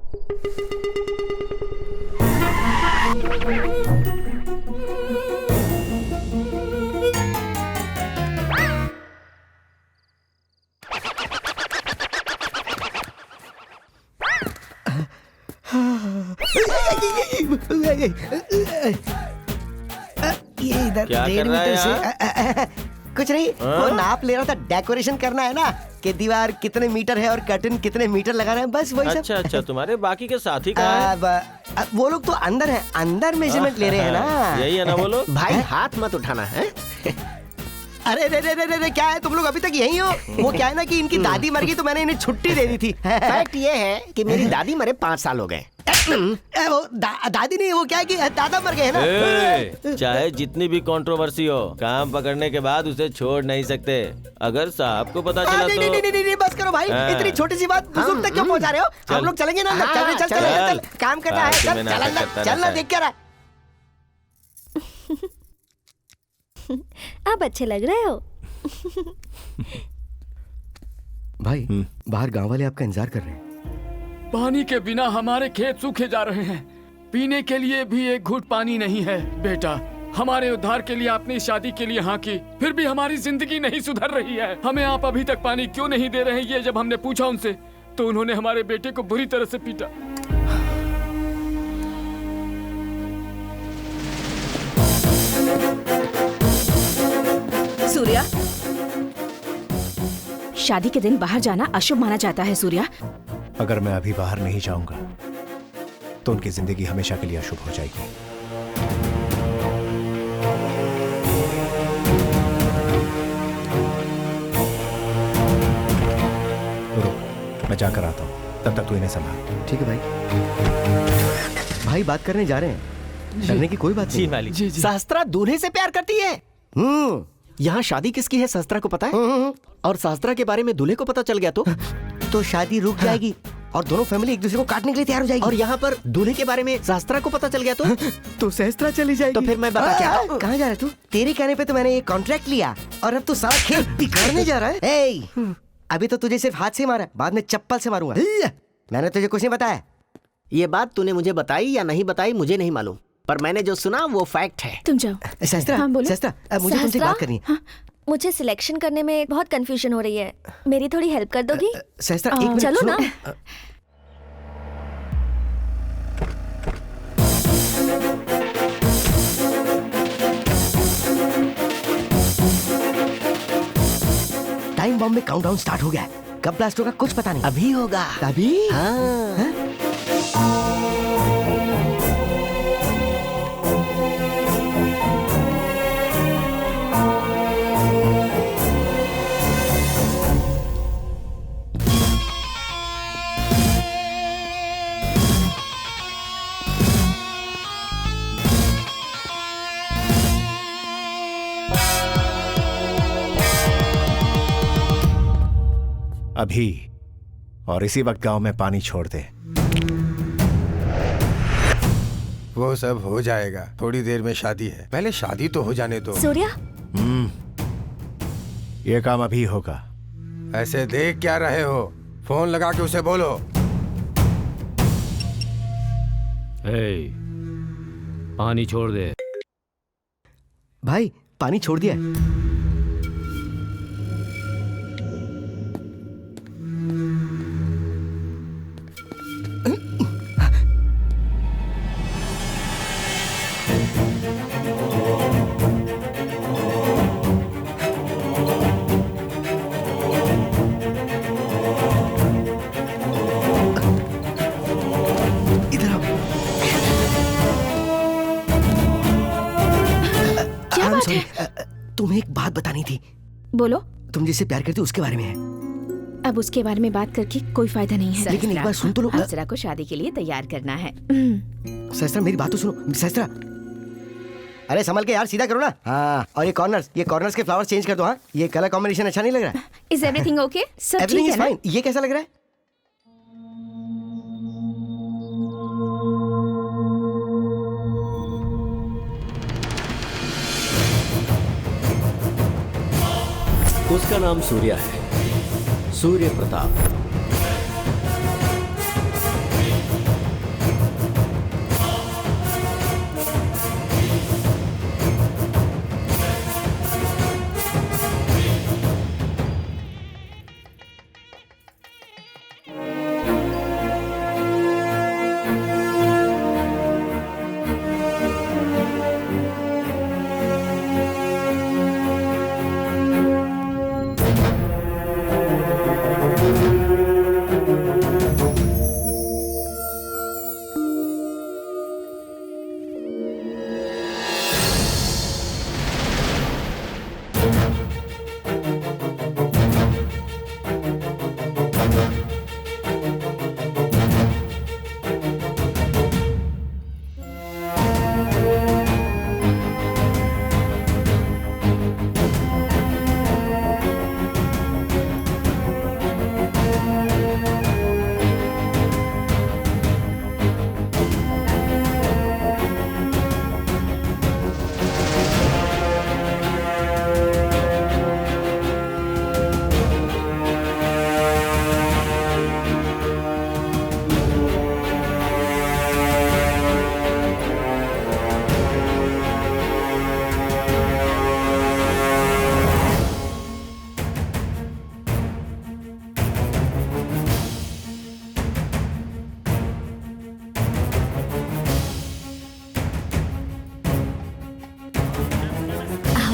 ये इधर क्या कर रहा है यार? कुछ नहीं, वो नाप ले रहा था, डेकोरेशन करना है ना कि दीवार कितने मीटर है और कर्टन कितने मीटर लगाना है, बस वही सब। अच्छा अच्छा, तुम्हारे बाकी के साथी कहाँ हैं? अब वो लोग तो अंदर हैं, अंदर मेजरमेंट ले रहे हैं ना। यही है ना वो लोग? भाई हाथ मत उठाना है। अरे रे रे रे रे, क्या है तुम लोग अभी तक यहीं हो? वो क्या है ना कि इनकी दादी मर गई तो मैंने इन्हें छुट्टी दे दी थी। फैक्ट ये है कि मेरी दादी मरे 5 साल हो गए। वो दादी नहीं, वो क्या है कि दादा मर गए हैं ना। चाहे जितनी भी कंट्रोवर्सी हो, काम पकड़ने के बाद उसे छोड़ नहीं सकते। अगर साहब को पता चला नहीं, तो नहीं, नहीं, नहीं, बस करो भाई, इतनी छोटी सी बात बुजुर्ग तक क्यों पहुंचा रहे हो? हम लोग चलेंगे ना, चल काम करना है, चल देख क्या रहा है। आप अच्छे लग रहे हो। भाई बाहर गांव वाले आपका इंतजार कर रहे हैं। पानी के बिना हमारे खेत सूखे जा रहे हैं, पीने के लिए भी एक घूंट पानी नहीं है। बेटा, हमारे उद्धार के लिए आपने इस शादी के लिए हाँ की, फिर भी हमारी जिंदगी नहीं सुधर रही है। हमें आप अभी तक पानी क्यों नहीं दे रहे हैं? ये जब हमने पूछा उनसे तो उन्होंने हमारे बेटे को बुरी तरह से पीटा। सूर्या, शादी के दिन बाहर जाना अशुभ माना जाता है। सूर्या, अगर मैं अभी बाहर नहीं जाऊंगा तो उनकी जिंदगी हमेशा के लिए अशुभ हो जाएगी। रुक, मैं जाकर आता हूं, तब तक तू इन्हें संभाल। ठीक है भाई। भाई बात करने जा रहे हैं, डरने की कोई बात नहीं। शास्त्रा दूल्हे से प्यार करती है। यहाँ शादी किसकी है शास्त्रा को पता है? और शास्त्रा के बारे में दूल्हे को पता चल गया तो शादी रुक जाएगी और दोनों फैमिली एक दूसरे को काटने के लिए तैयार हो जाएगी। और यहाँ पर दूल्हे के बारे में शास्त्रा को पता चल गया तो सहस्त्रा चली जाएगी। तो फिर मैं बता क्या? कहाँ जा रहा है तू? तेरे कहने पे तो मैंने ये कॉन्ट्रैक्ट लिया और अब तू सारा खेत बिगाड़ने जा रहा है। अभी तो तुझे सिर्फ हाथ से मारा, बाद में चप्पल से मारूंगा। मैंने तुझे कुछ नहीं बताया। ये बात तूने मुझे बताई या नहीं बताई मुझे नहीं मालूम, पर मैंने जो सुना वो फैक्ट है। तुम जाओ। सहस्त्रा, हाँ, बोलो। सहस्त्रा, मुझे तुमसे बात करनी है। मुझे सिलेक्शन करने में बहुत कंफ्यूजन हो रही है, मेरी थोड़ी हेल्प कर दोगी? सहस्त्रा, एक मिनट चलो ना। टाइम बॉम्ब में काउंटडाउन स्टार्ट हो गया है। कब ब्लास्ट होगा कुछ पता नहीं। अभी होगा। अभी? हाँ। अभी और इसी वक्त गांव में पानी छोड़ दे। वो सब हो जाएगा, थोड़ी देर में शादी है, पहले शादी तो हो जाने दो। सूर्या, ये काम अभी होगा। ऐसे देख क्या रहे हो? फोन लगा के उसे बोलो। पानी छोड़ दे। भाई पानी छोड़ दिया है। तुम्हें एक बात बतानी थी। बोलो। तुम जिससे प्यार करती हो उसके बारे में है। अब उसके बारे में बात करके कोई फायदा नहीं है। लेकिन एक बार सुन तो लो। सहस्त्रा को शादी के लिए तैयार करना है। सहस्त्रा मेरी बात तो सुनो। सहस्त्रा, अरे संभल के यार, सीधा करो ना। हाँ, और ये कॉर्नर्स के फ्लावर्स चेंज कर दो। हाँ, ये कलर कॉम्बिनेशन अच्छा नहीं लग रहा है। Is everything okay? सब एवरीथिंग ठीक इज है फाइन। ये कैसा लग रहा है? उसका नाम सूर्या है, सूर्य प्रताप।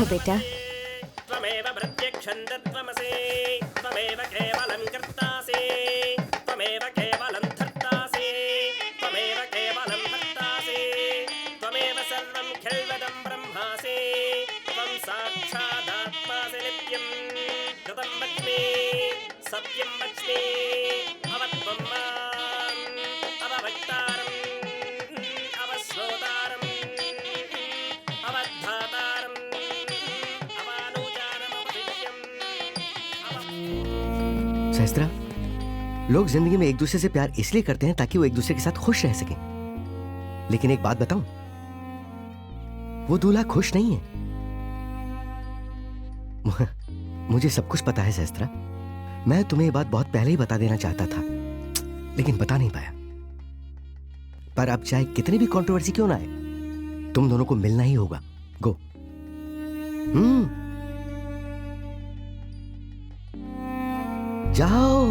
बेटा। त्वमेव प्रत्यक्षं तत्त्वमसि त्वमेव केवलं कर्तासि त्वमेव केवलं धर्तासि त्वमेव केवलं भर्तासि त्वमेव सर्वं खिल्वदं ब्रह्मासि त्वं साक्षादात्मासि नित्यं कृतं वच्मि सत्यं वच्मि अवत्वं माम् अववक्तारम् अवश्रोतारम् अवधातारम् सहस्त्रा, लोग जिंदगी में एक दूसरे से प्यार इसलिए करते हैं ताकि वो एक दूसरे के साथ खुश रह सकें। लेकिन एक बात बताऊं, वो दूल्हा खुश नहीं है। मुझे सब कुछ पता है सहस्त्रा। मैं तुम्हें ये बात बहुत पहले ही बता देना चाहता था, लेकिन बता नहीं पाया। पर अब चाहे कितनी भी कंट्रोवर्सी क्यों ना आए, तुम दोनों को मिलना ही होगा। गो। जाओ।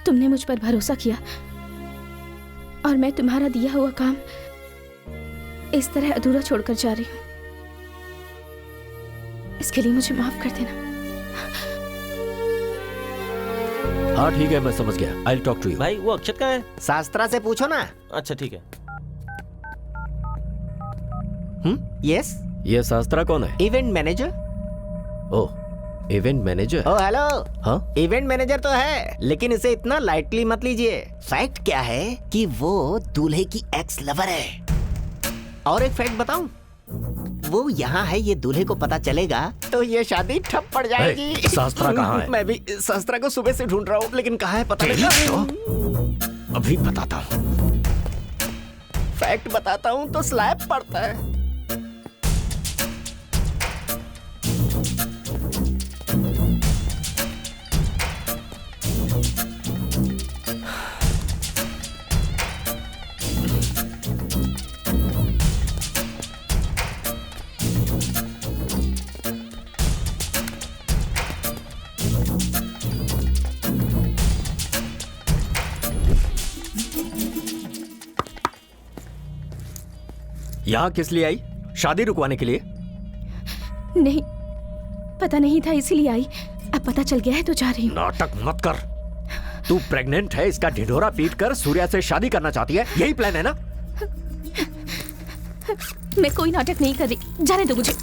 तुमने मुझ पर भरोसा किया और मैं तुम्हारा दिया हुआ काम इस तरह अधूरा छोड़कर जा रही हूं। इसके लिए मुझे माफ कर देना। हाँ ठीक है, मैं समझ गया। I will talk to you. भाई वो अक्षत कहाँ है? शास्त्रा से पूछो ना। अच्छा ठीक है। यस। ये शास्त्रा कौन है? Event manager. Oh, event manager. Oh hello. हाँ, इवेंट मैनेजर तो है, लेकिन इसे इतना लाइटली मत लीजिए। फैक्ट क्या है कि वो दूल्हे की एक्स लवर है। और एक फैक्ट बताऊं, वो यहाँ है, ये दूल्हे को पता चलेगा तो ये शादी ठप पड़ जाएगी। शास्त्रा कहाँ है? मैं भी शास्त्रा को सुबह से ढूंढ रहा हूँ, लेकिन कहाँ है पता नहीं। अभी बताता हूँ। फैक्ट बताता हूँ तो स्लैब पड़ता है। यहाँ किस लिए आई? शादी रुकवाने के लिए? नहीं, पता नहीं था इसीलिए आई। अब पता चल गया है तो जा रही हूँ। नाटक मत कर। तू प्रेग्नेंट है, इसका ढिढोरा पीट कर सूर्या से शादी करना चाहती है, यही प्लान है ना? मैं कोई नाटक नहीं कर रही, जाने दो मुझे।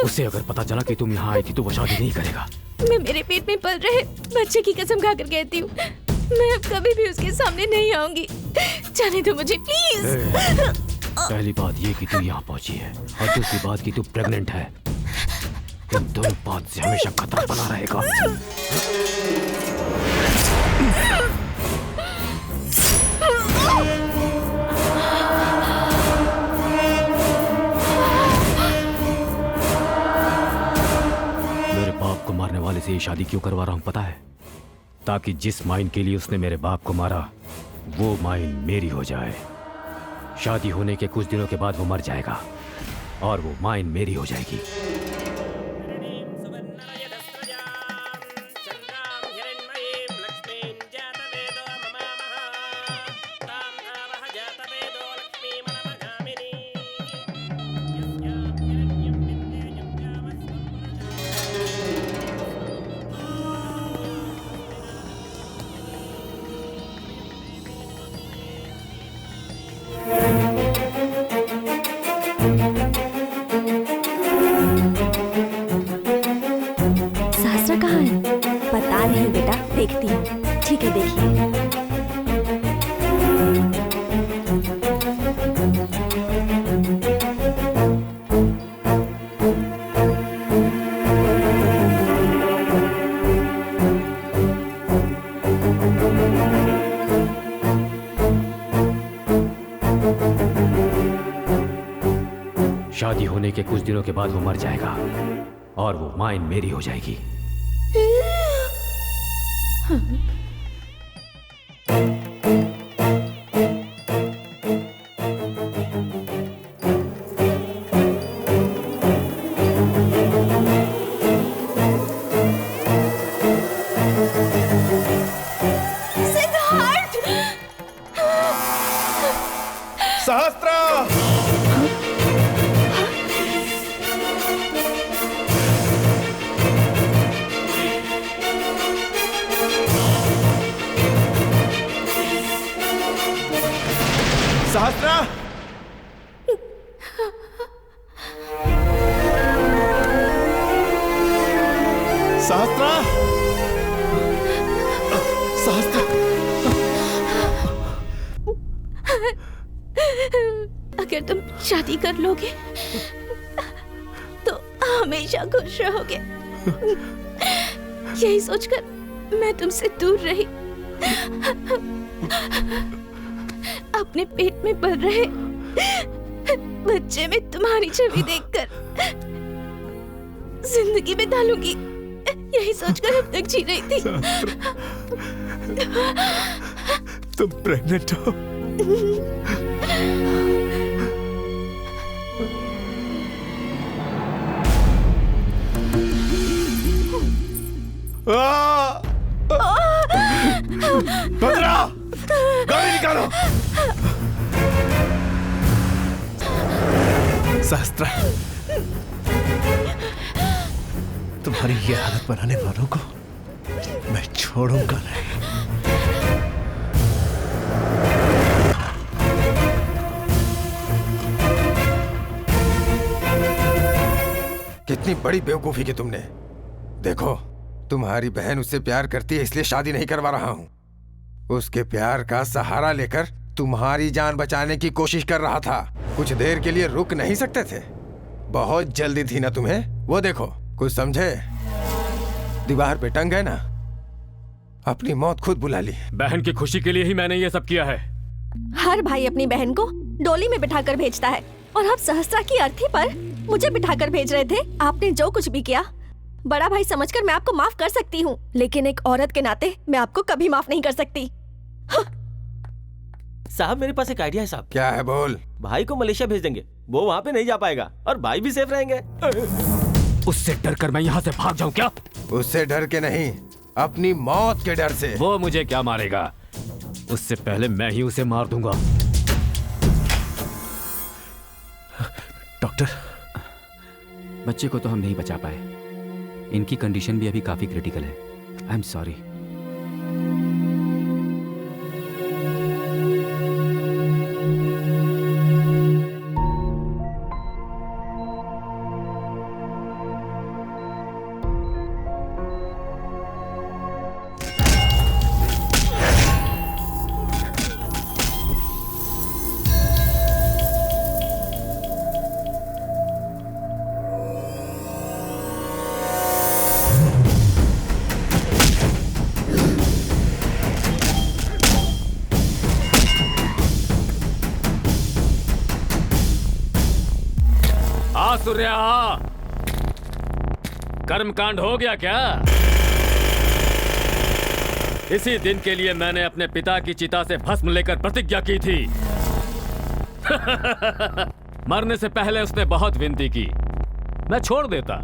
उसे अगर पता चला कि तुम यहाँ आई थी तो वो शादी नहीं करेगा। मैं मेरे पेट में पल रहे बच्चे की कसम खाकर कहती हूँ, मैं अब कभी भी उसके सामने नहीं आऊंगी। जाने दो मुझे प्लीज। पहली बात ये कि तू यहाँ पहुंची है और दूसरी बात कि तू प्रेग्नेंट है। इन दोनों बात से हमेशा खतरा बना रहेगा। मेरे बाप को मारने वाले से ये शादी क्यों करवा रहा हूँ पता है? ताकि जिस माइन के लिए उसने मेरे बाप को मारा वो माइन मेरी हो जाए। शादी होने के कुछ दिनों के बाद वो मर जाएगा और वो माइन मेरी हो जाएगी। देखती हूँ। ठीक है, देखिए। शादी होने के कुछ दिनों के बाद वो मर जाएगा और वो माइन मेरी हो जाएगी। सहस्त्र। सहस्त्र। सहस्त्र। सहस्त्र। अगर तुम शादी कर लोगे तो हमेशा खुश रहोगे। यही सोचकर मैं तुमसे दूर रही। अपने पेट में पल रहे बच्चे में तुम्हारी छवि देखकर जिंदगी बिता लूंगी, यही सोचकर अब तक जी रही थी। तुम प्रेग्नेंट हो? भद्रा, गाड़ी निकालो। सहस्त्र, तुम्हारी ये हालत बनाने वालों को मैं छोड़ूंगा नहीं। कितनी बड़ी बेवकूफी की तुमने। देखो, तुम्हारी बहन उससे प्यार करती है, इसलिए शादी नहीं करवा रहा हूं। उसके प्यार का सहारा लेकर तुम्हारी जान बचाने की कोशिश कर रहा था। कुछ देर के लिए रुक नहीं सकते थे? बहुत जल्दी थी ना तुम्हें। वो देखो, कुछ समझे? दीवार पे टंग गए ना, अपनी मौत खुद बुला ली। बहन की खुशी के लिए ही मैंने ये सब किया है। हर भाई अपनी बहन को डोली में बिठाकर भेजता है, और अब सहस्त्रा की अर्थी पर मुझे बिठाकर भेज रहे थे। आपने जो कुछ भी किया, बड़ा भाई समझकर मैं आपको माफ कर सकती हूँ, लेकिन एक औरत के नाते मैं आपको कभी माफ नहीं कर सकती। साहब, मेरे पास एक आइडिया है साहब। क्या है? बोल। भाई को मलेशिया भेज देंगे, वो वहाँ पे नहीं जा पाएगा और भाई भी सेफ रहेंगे। उससे डर कर मैं यहाँ से भाग जाऊँ क्या? उससे डर के नहीं, अपनी मौत के डर से। वो मुझे क्या मारेगा? उससे पहले मैं ही उसे मार दूंगा। डॉक्टर, बच्चे को तो हम नहीं बचा पाए। इनकी कंडीशन भी अभी काफी क्रिटिकल है। आई एम सॉरी। सूर्या, कर्मकांड हो गया क्या? इसी दिन के लिए मैंने अपने पिता की चिता से भस्म लेकर प्रतिज्ञा की थी। मरने से पहले उसने बहुत विनती की, मैं छोड़ देता,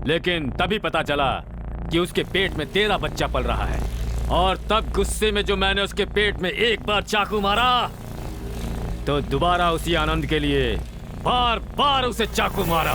लेकिन तभी पता चला कि उसके पेट में तेरा बच्चा पल रहा है, और तब गुस्से में जो मैंने उसके पेट में एक बार चाकू मारा, तो दोबारा उसी आनंद के लिए बार बार उसे चाकू मारा।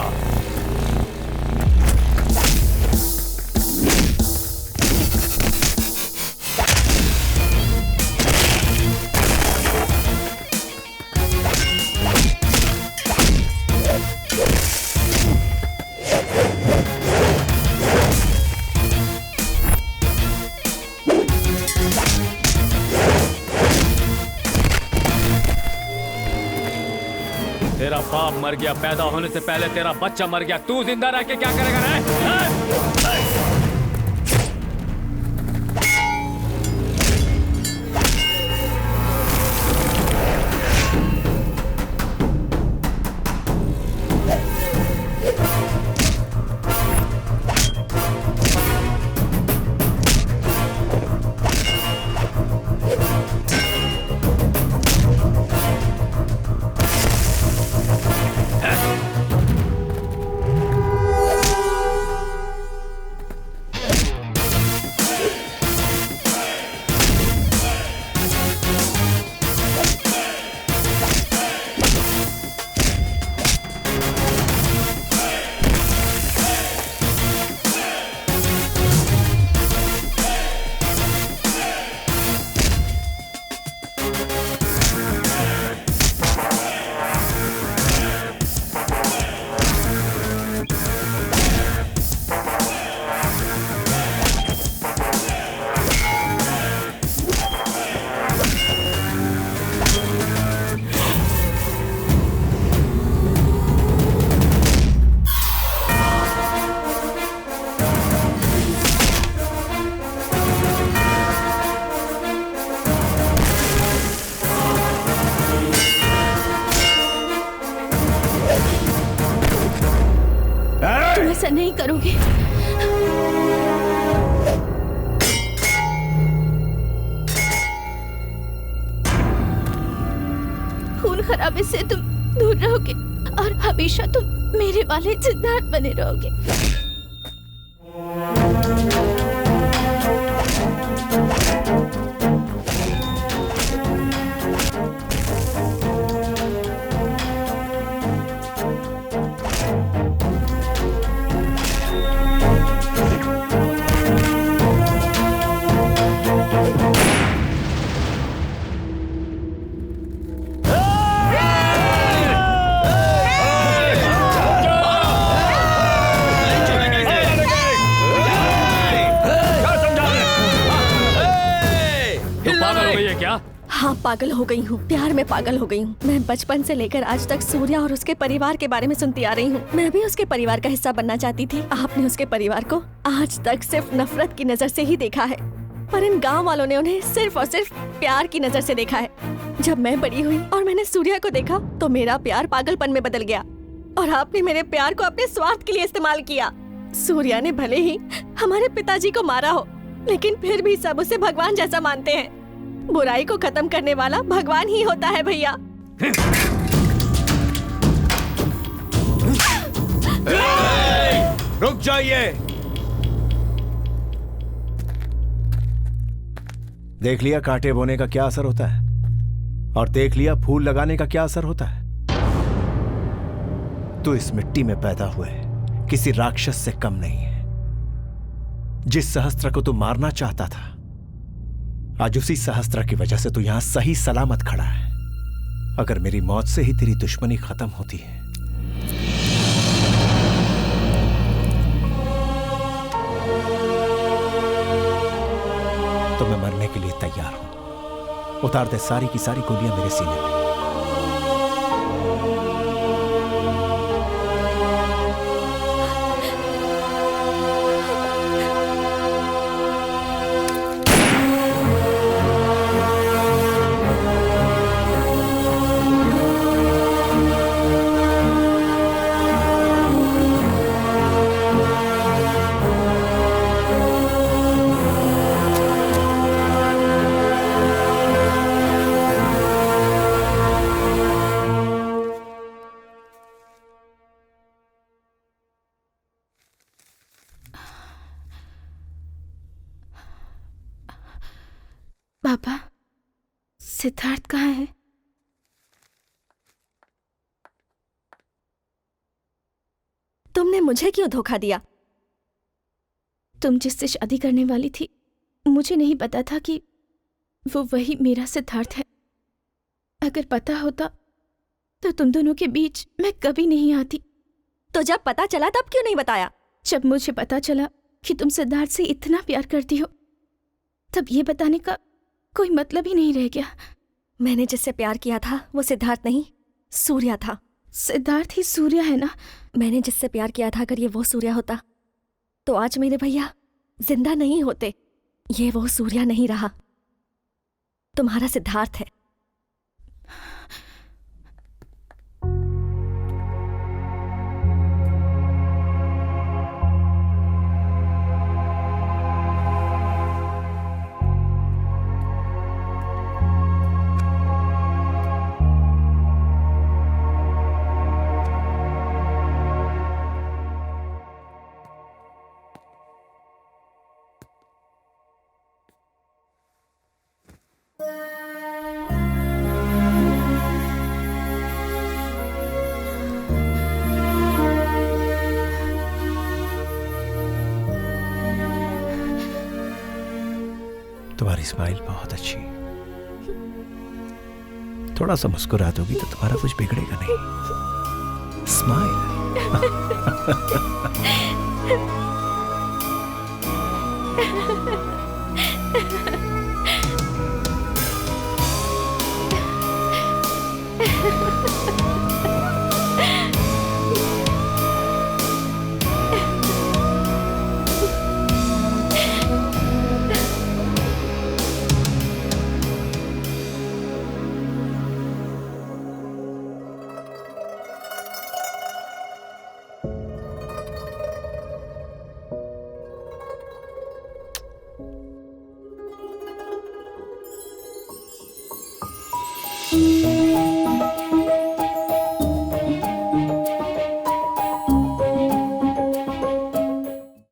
तेरा बाप मर गया, पैदा होने से पहले तेरा बच्चा मर गया, तू जिंदा रह के क्या करेगा रे? ऐसा नहीं करोगे। खून खराबे से तुम दूर रहोगे और हमेशा तुम मेरे वाले सिद्धार्थ बने रहोगे। हाँ, पागल हो गई हूँ, प्यार में पागल हो गई हूँ। मैं बचपन से लेकर आज तक सूर्या और उसके परिवार के बारे में सुनती आ रही हूँ। मैं भी उसके परिवार का हिस्सा बनना चाहती थी। आपने उसके परिवार को आज तक सिर्फ नफरत की नजर से ही देखा है, पर इन गांव वालों ने उन्हें सिर्फ और सिर्फ प्यार की नजर से देखा है। जब मैं बड़ी हुई और मैंने सूर्या को देखा तो मेरा प्यार पागलपन में बदल गया और आपने मेरे प्यार को अपने स्वार्थ के लिए इस्तेमाल किया। सूर्या ने भले ही हमारे पिताजी को मारा हो, लेकिन फिर भी सब उसे भगवान जैसा मानते हैं। बुराई को खत्म करने वाला भगवान ही होता है भैया। रुक जाइए। देख लिया कांटे बोने का क्या असर होता है, और देख लिया फूल लगाने का क्या असर होता है। तू इस मिट्टी में पैदा हुए किसी राक्षस से कम नहीं है। जिस सहस्त्र को तू मारना चाहता था, आज उसी सहस्त्र की वजह से तू यहां सही सलामत खड़ा है। अगर मेरी मौत से ही तेरी दुश्मनी खत्म होती है तो मैं मरने के लिए तैयार हूं। उतार दे सारी की सारी गोलियां मेरे सीने में। पापा, सिद्धार्थ कहाँ है? तुमने मुझे क्यों धोखा दिया? तुम जिससे शादी करने वाली थी, मुझे नहीं पता था कि वो वही मेरा सिद्धार्थ है। अगर पता होता तो तुम दोनों के बीच मैं कभी नहीं आती। तो जब पता चला तब क्यों नहीं बताया? जब मुझे पता चला कि तुम सिद्धार्थ से इतना प्यार करती हो, तब ये बताने का कोई मतलब ही नहीं रह गया। मैंने जिससे प्यार किया था वो सिद्धार्थ नहीं, सूर्या था। सिद्धार्थ ही सूर्या है ना? मैंने जिससे प्यार किया था, अगर ये वो सूर्या होता तो आज मेरे भैया जिंदा नहीं होते। ये वो सूर्या नहीं रहा, तुम्हारा सिद्धार्थ है। तुम्हारी स्माइल बहुत अच्छी। थोड़ा सा मुस्कुरा दोगी तो तुम्हारा कुछ बिगड़ेगा नहीं। स्माइल।